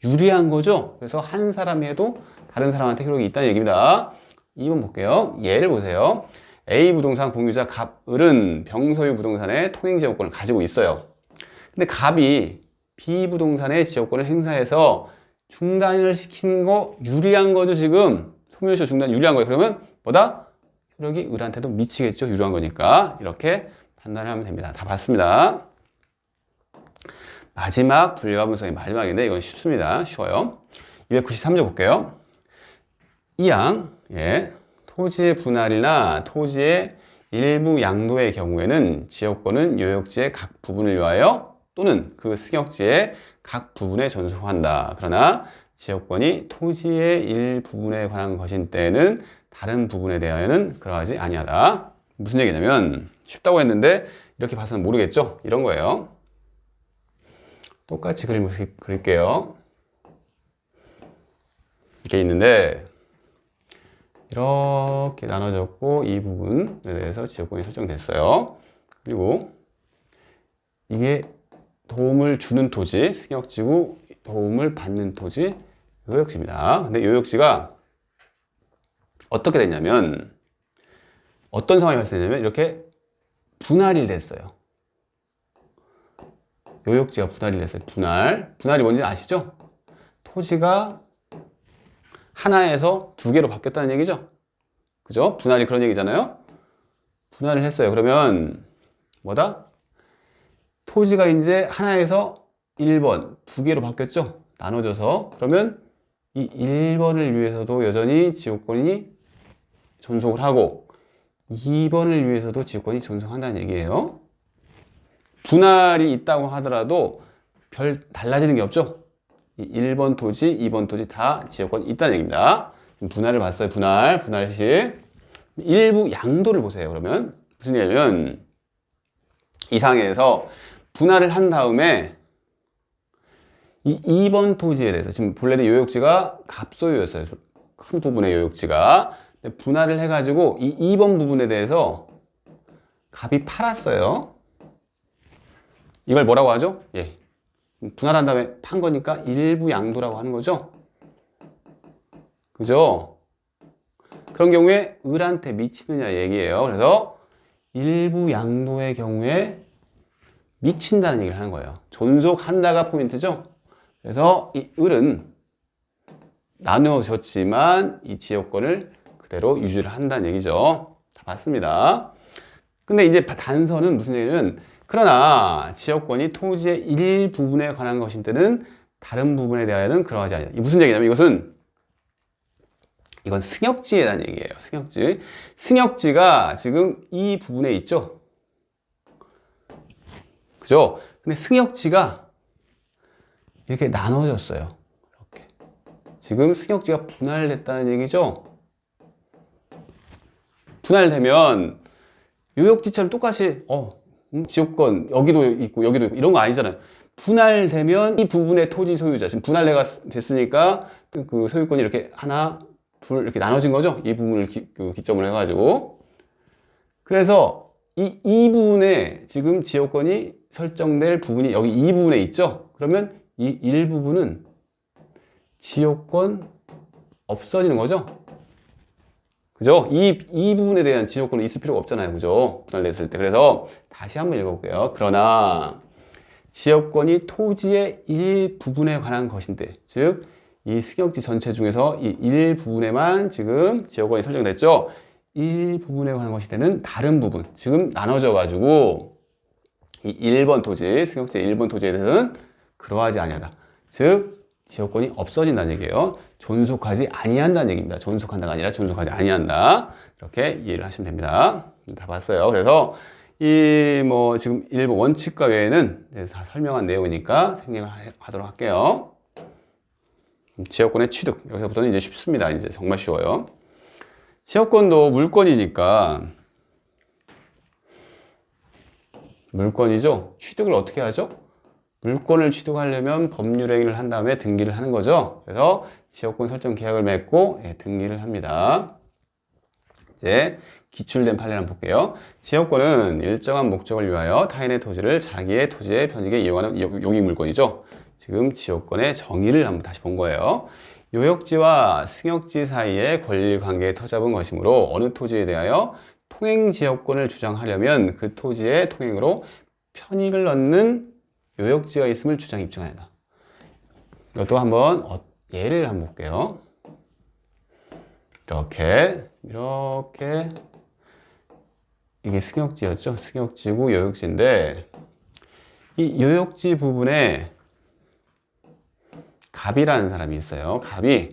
유리한 거죠. 그래서 한 사람이 해도 다른 사람한테 효력이 있다는 얘기입니다. 2번 볼게요. 예를 보세요. A 부동산 공유자 갑을은 병소유 부동산의 통행지역권을 가지고 있어요. 근데 갑이 B 부동산의 지역권을 행사해서 중단을 시키는 거 유리한 거죠. 지금 소멸시효 중단 유리한 거예요. 그러면 뭐다? 효력이 을한테도 미치겠죠. 유리한 거니까. 이렇게 판단을 하면 됩니다. 다 봤습니다. 마지막 분리화분석의 마지막인데 이건 쉽습니다. 쉬워요. 293조 볼게요. 이항 토지의 분할이나 토지의 일부 양도의 경우에는 지역권은 요역지의 각 부분을 위하여 또는 그 승역지의 각 부분에 전속한다. 그러나 지역권이 토지의 일부분에 관한 것인 때에는 다른 부분에 대하여는 그러하지 아니하다. 무슨 얘기냐면 쉽다고 했는데 이렇게 봐서는 모르겠죠? 이런 거예요. 똑같이 그릴게요. 이렇게 있는데 이렇게 나눠졌고 이 부분에 대해서 지역권이 설정됐어요. 그리고 이게 도움을 주는 토지, 승역지고 도움을 받는 토지, 요역지입니다. 근데 요역지가 어떻게 됐냐면 어떤 상황이 발생했냐면 이렇게 분할이 됐어요. 요역지가 분할이 됐어요. 분할이 뭔지 아시죠? 토지가 하나에서 두 개로 바뀌었다는 얘기죠. 그죠? 분할이 그런 얘기잖아요. 분할을 했어요. 그러면 뭐다? 토지가 이제 하나에서 1번, 두 개로 바뀌었죠? 나눠져서. 그러면 이 1번을 위해서도 여전히 지역권이 존속을 하고 2번을 위해서도 지역권이 존속한다는 얘기예요. 분할이 있다고 하더라도 별 달라지는 게 없죠? 1번 토지, 2번 토지 다 지역권이 있다는 얘기입니다. 분할을 봤어요. 분할식. 일부 양도를 보세요. 그러면 무슨 얘기냐면 이 상황에서 분할을 한 다음에 이 2번 토지에 대해서 지금 본래는 요역지가 갑소유였어요. 큰 부분의 요역지가. 분할을 해가지고 이 2번 부분에 대해서 갑이 팔았어요. 이걸 뭐라고 하죠? 예. 분할한 다음에 판 거니까 일부 양도라고 하는 거죠. 그죠? 그런 경우에 을한테 미치느냐 얘기예요. 그래서 일부 양도의 경우에 미친다는 얘기를 하는 거예요. 존속한다가 포인트죠. 그래서 이 을은 나누어졌지만 이 지역권을 그대로 유지를 한다는 얘기죠. 다 봤습니다. 근데 이제 단서는 무슨 얘기냐면, 그러나 지역권이 토지의 일부분에 관한 것인 때는 다른 부분에 대하여는 그러하지 않냐. 이게 무슨 얘기냐면, 이건 승역지에 대한 얘기예요. 승역지. 승역지가 지금 이 부분에 있죠. 그죠? 근데 승역지가 이렇게 나눠졌어요. 이렇게. 지금 승역지가 분할됐다는 얘기죠. 분할되면 요역지처럼 똑같이 지역권 여기도 있고 여기도 있고 이런 거 아니잖아요. 분할되면 이 부분의 토지 소유자, 지금 분할례가 됐으니까 그 소유권이 이렇게 하나 둘 이렇게 나눠진 거죠. 이 부분을 기점으로 해가지고. 그래서 이 부분에 지금 지역권이 설정될 부분이 여기 이 부분에 있죠. 그러면 이 일부분은 지역권 없어지는 거죠. 그죠? 이 부분에 대한 지역권은 있을 필요가 없잖아요. 그죠? 분할됐을 때. 그래서 다시 한번 읽어볼게요. 그러나 지역권이 토지의 일부분에 관한 것인데, 즉 이 승역지 전체 중에서 이 일부분에만 지금 지역권이 설정됐죠. 일부분에 관한 것이 되는 다른 부분, 지금 나눠져 가지고 이 1번 토지, 승역지 1번 토지에 대해서는 그러하지 아니하다. 즉 지역권이 없어진다는 얘기예요. 존속하지 아니한다는 얘기입니다. 존속한다가 아니라 존속하지 아니한다. 이렇게 이해를 하시면 됩니다. 다 봤어요. 그래서 지금 일부 원칙과 외에는 다 설명한 내용이니까 생략을 하도록 할게요. 지역권의 취득. 여기서부터는 이제 쉽습니다. 이제 정말 쉬워요. 지역권도 물건이니까, 물건이죠. 취득을 어떻게 하죠? 물건을 취득하려면 법률행위를 한 다음에 등기를 하는 거죠. 그래서 지역권 설정 계약을 맺고 등기를 합니다. 이제 기출된 판례를 한번 볼게요. 지역권은 일정한 목적을 위하여 타인의 토지를 자기의 토지의 편익에 이용하는 용익 물건이죠. 지금 지역권의 정의를 한번 다시 본 거예요. 요역지와 승역지 사이의 권리관계에 터잡은 것이므로 어느 토지에 대하여 통행지역권을 주장하려면 그 토지의 통행으로 편익을 얻는 요역지가 있음을 주장 입증하다. 이것도 한번 예를 한번 볼게요. 이렇게 이게 승역지였죠. 승역지고 요역지인데, 이 요역지 부분에 갑이라는 사람이 있어요. 갑이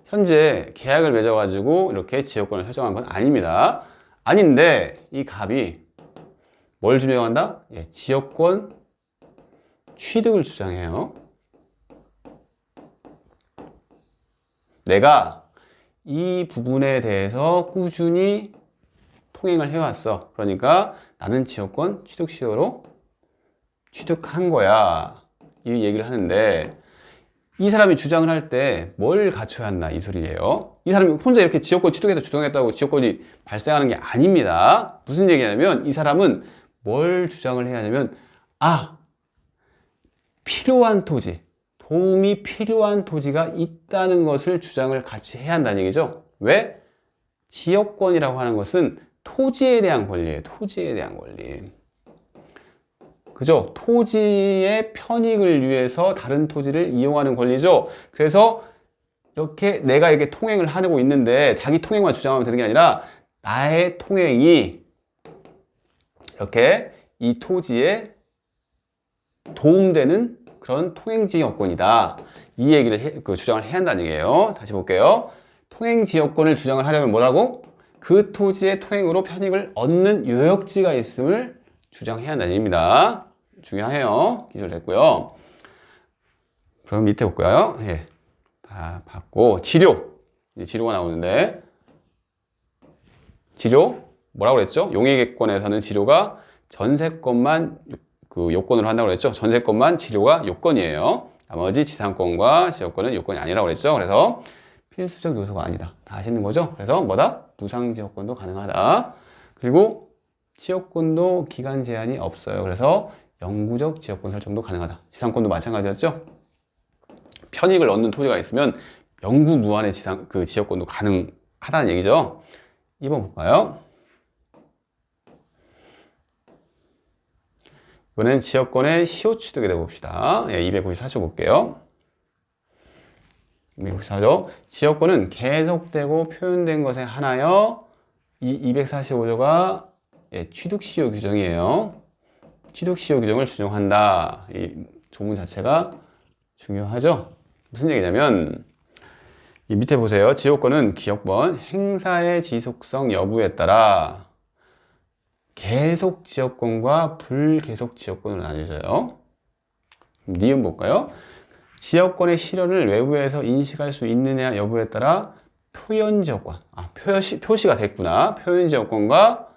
현재 계약을 맺어가지고 이렇게 지역권을 설정한 건 아닙니다. 아닌데 이 갑이 뭘 주장한다? 지역권 취득을 주장해요. 내가 이 부분에 대해서 꾸준히 통행을 해왔어. 그러니까 나는 지역권 취득 시효로 취득한 거야. 이 얘기를 하는데, 이 사람이 주장을 할 때 뭘 갖춰야 한다 이 소리예요. 이 사람이 혼자 이렇게 지역권 취득해서 주장했다고 지역권이 발생하는 게 아닙니다. 무슨 얘기냐면 이 사람은 뭘 주장을 해야 하냐면, 필요한 토지, 도움이 필요한 토지가 있다는 것을 주장을 같이 해야 한다는 얘기죠. 왜? 지역권이라고 하는 것은 토지에 대한 권리예요. 토지에 대한 권리. 그죠? 토지의 편익을 위해서 다른 토지를 이용하는 권리죠. 그래서 이렇게 내가 이렇게 통행을 하고 있는데 자기 통행만 주장하면 되는 게 아니라 나의 통행이 이렇게 이 토지에 도움되는 그런 통행지역권이다. 이 얘기를 주장을 해야 한다는 얘기예요. 다시 볼게요. 통행지역권을 주장을 하려면 뭐라고? 그 토지의 통행으로 편익을 얻는 요역지가 있음을 주장해야 한다는 얘기입니다. 중요해요. 기술됐고요. 그럼 밑에 볼까요? 다 봤고, 치료. 이제 치료가 나오는데, 치료 뭐라고 그랬죠? 용의권에서는 치료가 전세권만 요건으로 한다고 그랬죠? 전세권만 치료가 요건이에요. 나머지 지상권과 지역권은 요건이 아니라고 그랬죠? 그래서 필수적 요소가 아니다. 다 아시는 거죠? 그래서 뭐다? 무상지역권도 가능하다. 그리고 지역권도 기간 제한이 없어요. 그래서 영구적 지역권 설정도 가능하다. 지상권도 마찬가지였죠? 편익을 얻는 토지가 있으면 영구 무한의 지역권도 하다는 얘기죠. 2번 볼까요? 이번엔 지역권의 시효 취득에 대해 봅시다. 294조 볼게요. 294조. 지역권은 계속되고 표현된 것에 한하여 이 245조가 취득시효 규정이에요. 취득시효 규정을 준용한다. 이 조문 자체가 중요하죠. 무슨 얘기냐면 이 밑에 보세요. 지역권은 기억번 행사의 지속성 여부에 따라 계속 지역권과 불계속 지역권으로 나뉘어져요. 니은 볼까요? 지역권의 실현을 외부에서 인식할 수 있느냐 여부에 따라 표현 지역권, 표시가 됐구나. 표현 지역권과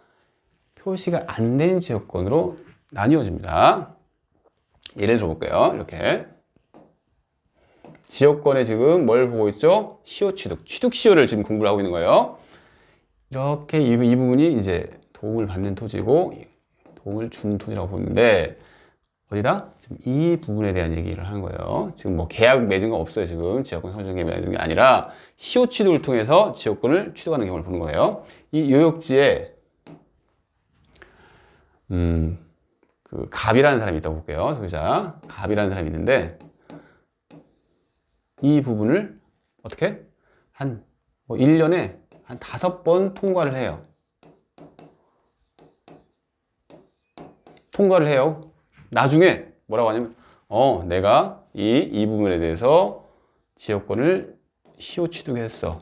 표시가 안 된 지역권으로 나뉘어집니다. 예를 들어볼게요. 이렇게 지역권에 지금 뭘 보고 있죠? 시효 취득, 취득 시효를 지금 공부를 하고 있는 거예요. 이렇게 이 부분이 이제 도움을 받는 토지고 도움을 주는 토지라고 보는데 어디다? 지금 이 부분에 대한 얘기를 하는 거예요. 지금 뭐 계약 맺은 거 없어요. 지금 지역권 설정 계약 맺은 게 아니라 시효 취득을 통해서 지역권을 취득하는 경우를 보는 거예요. 이 요역지에 그 갑이라는 사람이 있다고 볼게요. 소유자 갑이라는 사람이 있는데 이 부분을 어떻게? 한 1년에 한 5번 통과를 해요. 통과를 해요. 나중에 뭐라고 하냐면 내가 이 부분에 대해서 지역권을 시효 취득했어.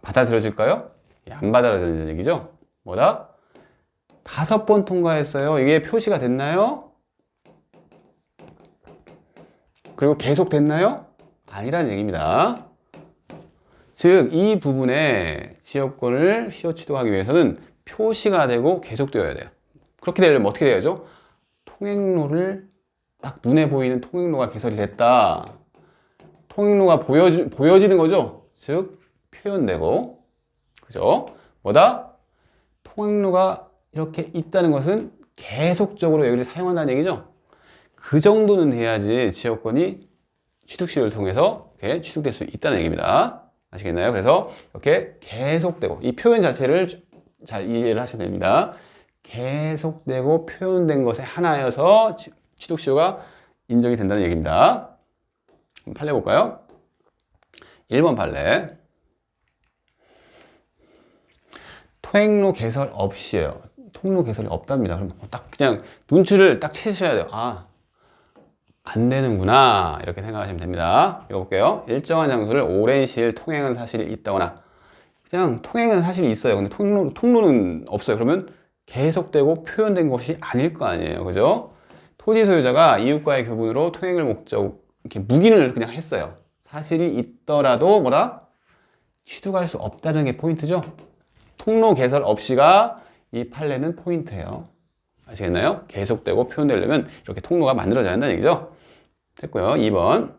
받아들여질까요? 안 받아들여지는 얘기죠. 뭐다? 5번 통과했어요. 이게 표시가 됐나요? 그리고 계속 됐나요? 아니라는 얘기입니다. 즉, 이 부분에 지역권을 시효 취득하기 위해서는 표시가 되고 계속되어야 돼요. 그렇게 되려면 어떻게 돼야죠? 통행로를 딱 눈에 보이는 통행로가 개설이 됐다. 통행로가 보여지는 거죠? 즉, 표현되고. 그죠? 뭐다? 통행로가 이렇게 있다는 것은 계속적으로 여기를 사용한다는 얘기죠? 그 정도는 돼야지 지역권이 취득시효를 통해서 이렇게 취득될 수 있다는 얘기입니다. 아시겠나요? 그래서 이렇게 계속되고 이 표현 자체를 잘 이해를 하시면 됩니다. 계속되고 표현된 것에 하나여서 취득시효가 인정이 된다는 얘기입니다. 판례 볼까요? 1번 판례. 통행로 개설 없이요. 통로 개설이 없답니다. 그럼 딱 그냥 눈치를 딱 채셔야 돼요. 안 되는구나. 이렇게 생각하시면 됩니다. 읽어볼게요. 일정한 장소를 오랜 시일 통행한 사실이 있다거나 그냥 통행한 사실이 있어요. 근데 통로는 없어요. 그러면 계속되고 표현된 것이 아닐 거 아니에요. 그죠? 토지 소유자가 이웃과의 교분으로 통행을 이렇게 묵인을 그냥 했어요. 사실이 있더라도 뭐다? 취득할 수 없다는 게 포인트죠? 통로 개설 없이가 이 판례는 포인트예요. 아시겠나요? 계속되고 표현되려면 이렇게 통로가 만들어져야 한다는 얘기죠. 됐고요. 2번.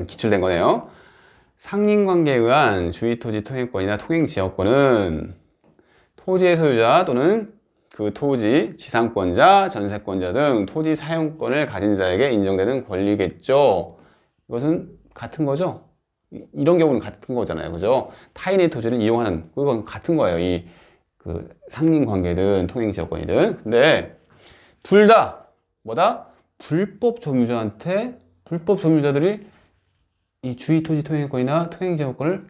기출된 거네요. 상린관계에 의한 주의토지 통행권이나 통행지역권은 토지의 소유자 또는 그 토지 지상권자, 전세권자 등 토지 사용권을 가진 자에게 인정되는 권리겠죠. 이것은 같은 거죠. 이런 경우는 같은 거잖아요. 그죠? 타인의 토지를 이용하는 그건 같은 거예요. 그 상린관계든 통행지역권이든. 근데 둘 다 뭐다? 불법 점유자들이 이 주의토지 통행권이나 통행지역권을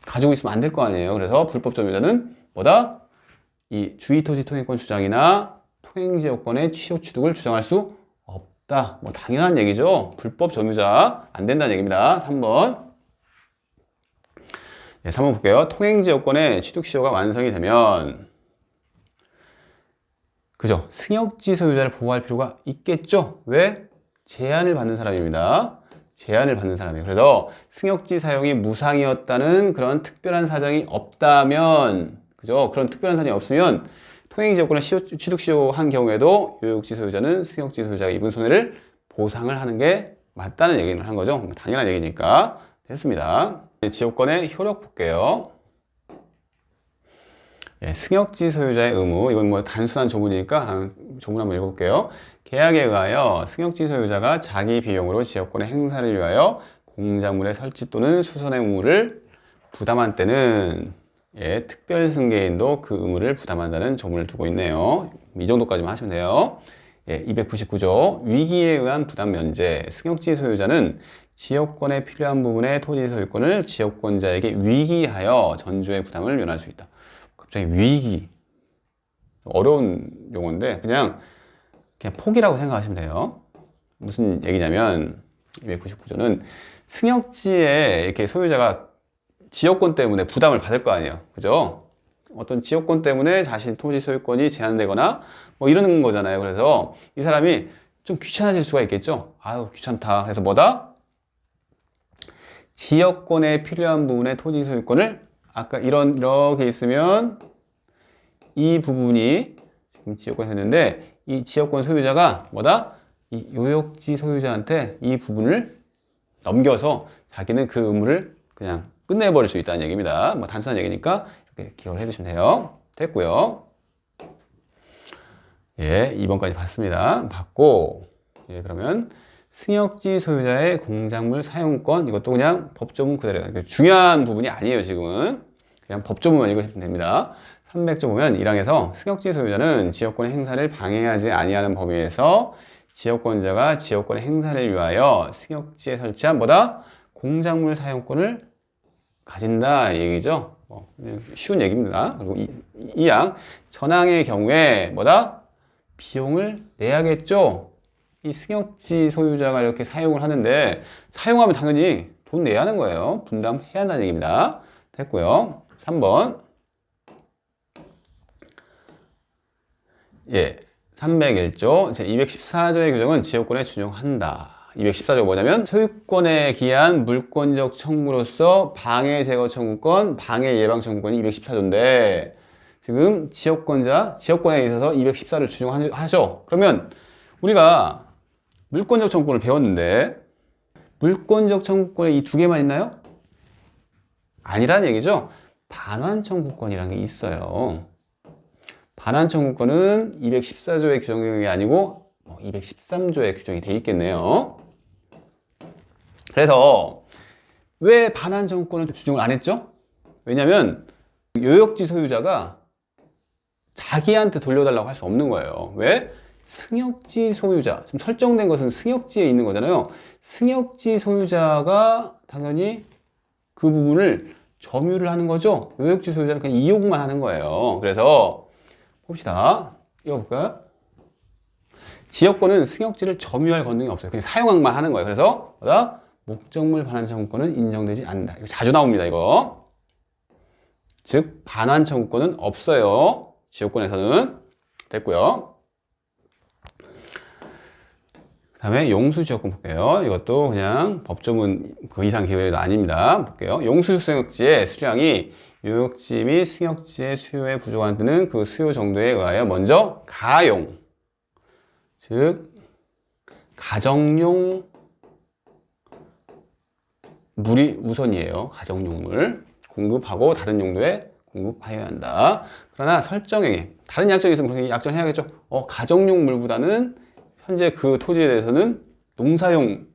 가지고 있으면 안 될 거 아니에요. 그래서 불법 점유자는 뭐다? 이 주의토지 통행권 주장이나 통행지역권의 취소 취득을 주장할 수 없다. 뭐 당연한 얘기죠. 불법 점유자 안 된다는 얘기입니다. 3번. 3번 볼게요. 통행지역권의 취득시효가 완성이 되면 그죠? 승역지 소유자를 보호할 필요가 있겠죠? 왜? 제한을 받는 사람입니다. 제한을 받는 사람이에요. 그래서 승역지 사용이 무상이었다는 그런 특별한 사정이 없다면 그죠? 그런 특별한 사정이 없으면 통행지역권을 취득시효한 경우에도 요역지 소유자는 승역지 소유자가 입은 손해를 보상을 하는 게 맞다는 얘기를 한 거죠. 당연한 얘기니까 됐습니다. 지역권의 효력 볼게요. 승역지 소유자의 의무, 이건 뭐 단순한 조문이니까 조문 한번 읽어볼게요. 계약에 의하여 승역지 소유자가 자기 비용으로 지역권의 행사를 위하여 공작물의 설치 또는 수선의 의무를 부담한 때는 예, 특별 승계인도 그 의무를 부담한다는 조문을 두고 있네요. 이 정도까지만 하시면 돼요. 예, 299조 위기에 의한 부담 면제. 승역지 소유자는 지역권에 필요한 부분의 토지 소유권을 지역권자에게 위기하여 전조의 부담을 면할 수 있다. 갑자기 위기. 어려운 용어인데 그냥 포기라고 생각하시면 돼요. 무슨 얘기냐면 299조는 승역지에 이렇게 소유자가 지역권 때문에 부담을 받을 거 아니에요. 그죠? 어떤 지역권 때문에 자신 토지 소유권이 제한되거나 뭐 이러는 거잖아요. 그래서 이 사람이 좀 귀찮아질 수가 있겠죠. 아유, 귀찮다. 그래서 뭐다? 지역권에 필요한 부분의 토지 소유권을 아까 이렇게 있으면 이 부분이 지금 지역권에 했는데 이 지역권 소유자가 뭐다? 이 요역지 소유자한테 이 부분을 넘겨서 자기는 그 의무를 그냥 끝내버릴 수 있다는 얘기입니다. 뭐 단순한 얘기니까 이렇게 기억을 해주시면 돼요. 됐고요. 예, 2번까지 봤습니다. 봤고, 예, 그러면 승역지 소유자의 공작물 사용권, 이것도 그냥 법조문 그대로예요. 중요한 부분이 아니에요, 지금은. 그냥 법조문만 읽으시면 됩니다. 300조 보면 1항에서 승역지 소유자는 지역권의 행사를 방해하지 아니하는 범위에서 지역권자가 지역권의 행사를 위하여 승역지에 설치한 뭐다? 공작물 사용권을 가진다 이 얘기죠. 쉬운 얘기입니다. 그리고 2항 전항의 경우에 뭐다? 비용을 내야겠죠. 이 승역지 소유자가 이렇게 사용을 하는데 사용하면 당연히 돈 내야 하는 거예요. 분담해야 한다는 얘기입니다. 됐고요. 3번 예, 301조 제214조의 규정은 지역권에 준용한다. 214조가 뭐냐면 소유권에 기한 물권적 청구로서 방해 제거 청구권, 방해 예방 청구권이 214조인데 지금 지역권에 있어서 214를 준용하죠. 그러면 우리가 물권적 청구권을 배웠는데 물권적 청구권에 이 두 개만 있나요? 아니라는 얘기죠. 반환 청구권이라는 게 있어요. 반환 청구권은 214조의 규정이 아니고 213조의 규정이 돼 있겠네요. 그래서 왜 반환 청구권을 준용을 안 했죠? 왜냐면 요역지 소유자가 자기한테 돌려달라고 할 수 없는 거예요. 왜? 승역지 소유자, 지금 설정된 것은 승역지에 있는 거잖아요. 승역지 소유자가 당연히 그 부분을 점유를 하는 거죠. 요역지 소유자는 그냥 이용만 하는 거예요. 그래서 봅시다. 읽어볼까요? 지역권은 승역지를 점유할 권능이 없어요. 그냥 사용만 하는 거예요. 그래서 뭐다? 목적물 반환 청구권은 인정되지 않는다. 이거 자주 나옵니다. 이거. 즉 반환 청구권은 없어요. 지역권에서는. 됐고요. 그 다음에 용수지역권 볼게요. 이것도 그냥 법조문 그 이상 기회도 아닙니다. 볼게요. 용수수용역지의 수량이 요역지 및 승역지의 수요에 부족한 때는 그 수요 정도에 의하여 먼저 가용, 즉 가정용 물이 우선이에요. 가정용 물 공급하고 다른 용도에 공급하여야 한다. 그러나 설정에 다른 약정이 있으면 그렇게 약정해야겠죠. 가정용 물보다는 현재 그 토지에 대해서는 농사용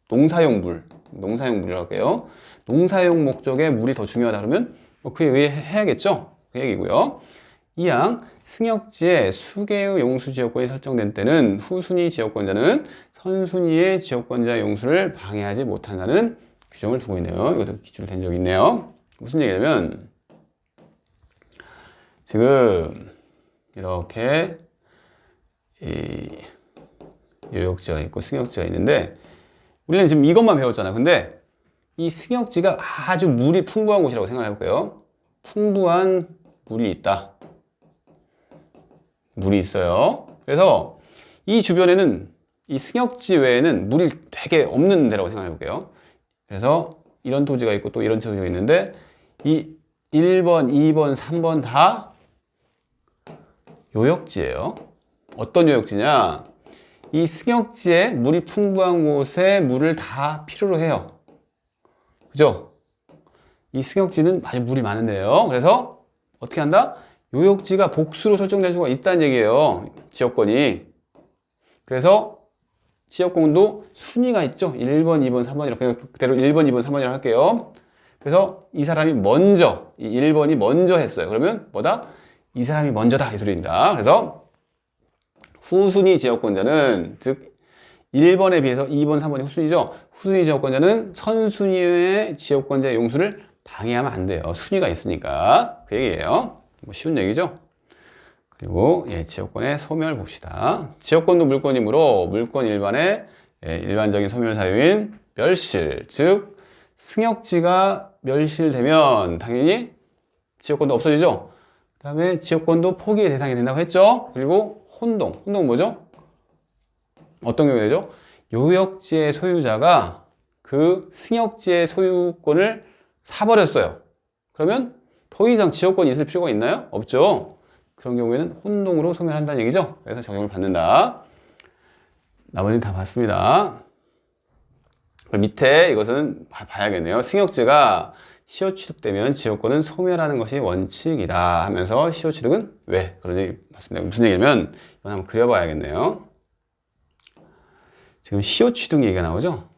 물이라고 할게요. 농사용 목적의 물이 더 중요하다 그러면 그에 의해 해야겠죠. 그 얘기고요. 2항 승역지에 수개의 용수지역권이 설정된 때는 후순위 지역권자는 선순위의 지역권자 용수를 방해하지 못한다는 규정을 두고 있네요. 이것도 기출이 된 적이 있네요. 무슨 얘기냐면 지금 이렇게 이 요역지가 있고 승역지가 있는데 우리는 지금 이것만 배웠잖아요. 근데 이 승역지가 아주 물이 풍부한 곳이라고 생각해 볼게요. 풍부한 물이 있다. 물이 있어요. 그래서 이 주변에는 이 승역지 외에는 물이 되게 없는 데라고 생각해 볼게요. 그래서 이런 토지가 있고 또 이런 토지가 있는데 이 1번, 2번, 3번 다 요역지예요. 어떤 요역지냐? 이 승역지에 물이 풍부한 곳에 물을 다 필요로 해요. 그죠? 이 승역지는 아주 물이 많은데요. 그래서 어떻게 한다? 요역지가 복수로 설정될 수가 있다는 얘기예요. 지역권이. 그래서 지역권도 순위가 있죠. 1번, 2번, 3번 이렇게 그대로 1번, 2번, 3번이라고 할게요. 그래서 이 사람이 먼저, 이 1번이 먼저 했어요. 그러면 뭐다? 이 사람이 먼저다 이 소리입니다. 그래서 후순위 지역권자는 즉 1번에 비해서 2번, 3번이 후순위죠. 후순위 지역권자는 선순위의 지역권자의 용수를 방해하면 안 돼요. 순위가 있으니까. 그 얘기예요. 뭐 쉬운 얘기죠. 그리고 지역권의 소멸 봅시다. 지역권도 물권이므로 물권 일반의 일반적인 소멸 사유인 멸실, 즉 승역지가 멸실되면 당연히 지역권도 없어지죠. 그 다음에 지역권도 포기의 대상이 된다고 했죠. 그리고 혼동은 뭐죠? 어떤 경우에 되죠? 요역지의 소유자가 그 승역지의 소유권을 사버렸어요. 그러면 더 이상 지역권이 있을 필요가 있나요? 없죠. 그런 경우에는 혼동으로 소멸한다는 얘기죠. 그래서 적용을 받는다. 나머지는 다 봤습니다. 그럼 밑에 이것은 봐야겠네요. 승역지가 시효 취득되면 지역권은 소멸하는 것이 원칙이다 하면서 시효 취득은 왜? 그러지 맞습니다. 무슨 얘기냐면 이건 한번 그려봐야겠네요. 지금 시효 취득 얘기가 나오죠.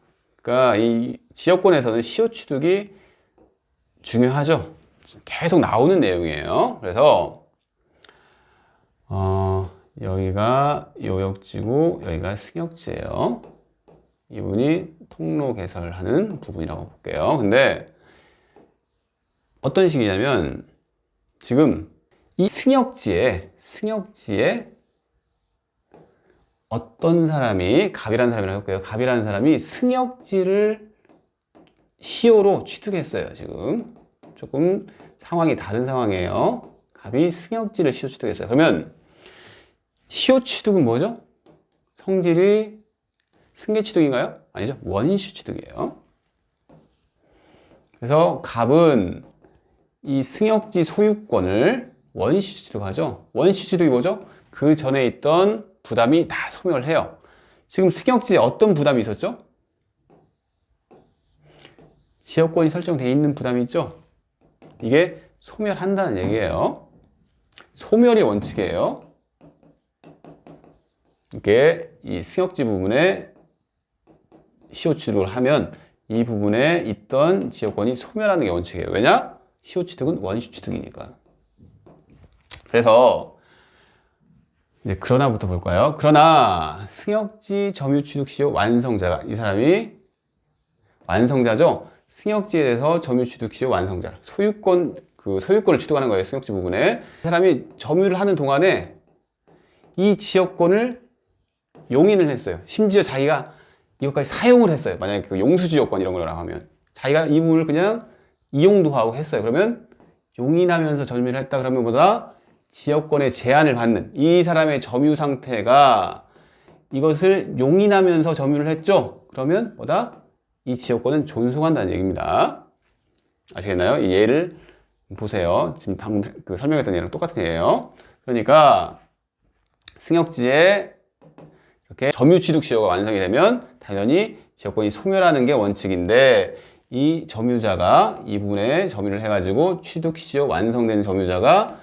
그러니까 이 지역권에서는 시효 취득이 중요하죠. 계속 나오는 내용이에요. 그래서 여기가 요역지고 여기가 승역지예요. 이 부분이 통로 개설하는 부분이라고 볼게요. 근데 어떤 식이냐면 지금 이 승역지에 어떤 사람이 갑이라는 사람이라고 할게요. 갑이라는 사람이 승역지를 시효로 취득했어요. 지금 조금 상황이 다른 상황이에요. 갑이 승역지를 시효 취득했어요. 그러면 시효 취득은 뭐죠? 성질이 승계 취득인가요? 아니죠. 원시 취득이에요. 그래서 갑은 이 승역지 소유권을 원시 취득하죠. 원시 취득이 뭐죠? 그 전에 있던 부담이 다 소멸을 해요. 지금 승역지에 어떤 부담이 있었죠? 지역권이 설정되어 있는 부담이 있죠? 이게 소멸한다는 얘기예요. 소멸이 원칙이에요. 이게 이 승역지 부분에 시효 취득을 하면 이 부분에 있던 지역권이 소멸하는 게 원칙이에요. 왜냐? 시효 취득은 원시 취득이니까. 그래서 이제 그러나부터 볼까요? 그러나 승역지 점유 취득 시효 완성자가 이 사람이 완성자죠. 승역지에 대해서 점유 취득 시효 완성자. 소유권을 취득하는 거예요. 승역지 부분에. 이 사람이 점유를 하는 동안에 이 지역권을 용인을 했어요. 심지어 자기가 이것까지 사용을 했어요. 만약에 그 용수지역권 이런 거라고 하면 자기가 이 부분을 그냥 이용도 하고 했어요. 그러면 용인하면서 점유를 했다 그러면 뭐다? 지역권의 제한을 받는 이 사람의 점유 상태가 이것을 용인하면서 점유를 했죠. 그러면 뭐다? 이 지역권은 존속한다는 얘기입니다. 아시겠나요? 이 예를 보세요. 지금 방금 설명했던 예랑 똑같은 예예요. 그러니까 승역지에 이렇게 점유 취득 시효가 완성이 되면 당연히 지역권이 소멸하는 게 원칙인데 이 점유자가 이 부분에 점유를 해가지고 취득 시효 완성된 점유자가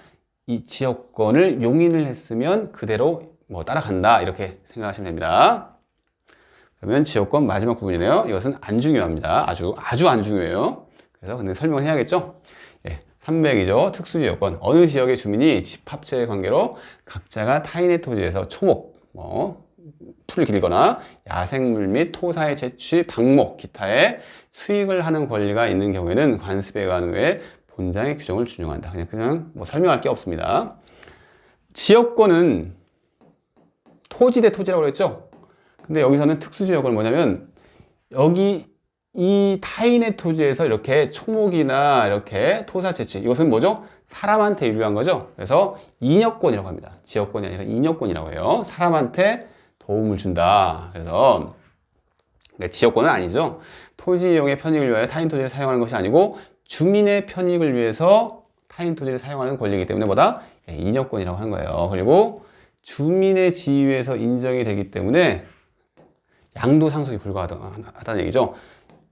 이 지역권을 용인을 했으면 그대로 뭐 따라간다 이렇게 생각하시면 됩니다. 그러면 지역권 마지막 부분이네요. 이것은 안 중요합니다. 아주 안 중요해요. 그래서 근데 설명을 해야겠죠. 300이죠. 특수지역권. 어느 지역의 주민이 집합체의 관계로 각자가 타인의 토지에서 초목, 풀을 길거나 야생물 및 토사의 채취, 방목, 기타의 수익을 하는 권리가 있는 경우에는 관습에 관한 외에 본장의 규정을 준용한다. 그냥 뭐 설명할 게 없습니다. 지역권은 토지 대 토지라고 그랬죠? 근데 여기서는 특수지역권은 뭐냐면 여기 이 타인의 토지에서 이렇게 초목이나 이렇게 토사 채취 이것은 뭐죠? 사람한테 유리한 거죠. 그래서 인역권이라고 합니다. 지역권이 아니라 인역권이라고 해요. 사람한테 도움을 준다. 그래서 지역권은 아니죠. 토지 이용의 편익을 위하여 타인 토지를 사용하는 것이 아니고 주민의 편익을 위해서 타인 토지를 사용하는 권리이기 때문에 뭐다? 인역권이라고 하는 거예요. 그리고 주민의 지위에서 인정이 되기 때문에 양도 상속이 불가하다는 얘기죠.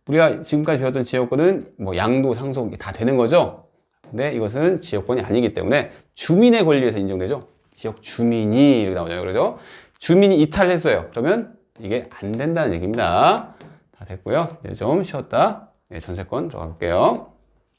우리가 지금까지 배웠던 지역권은 뭐 양도 상속이 다 되는 거죠. 근데 이것은 지역권이 아니기 때문에 주민의 권리에서 인정되죠. 지역 주민이 이렇게 나오잖아요. 그러죠. 주민이 이탈을 했어요. 그러면 이게 안 된다는 얘기입니다. 다 됐고요. 이제 좀 쉬었다 전세권 들어가 볼게요.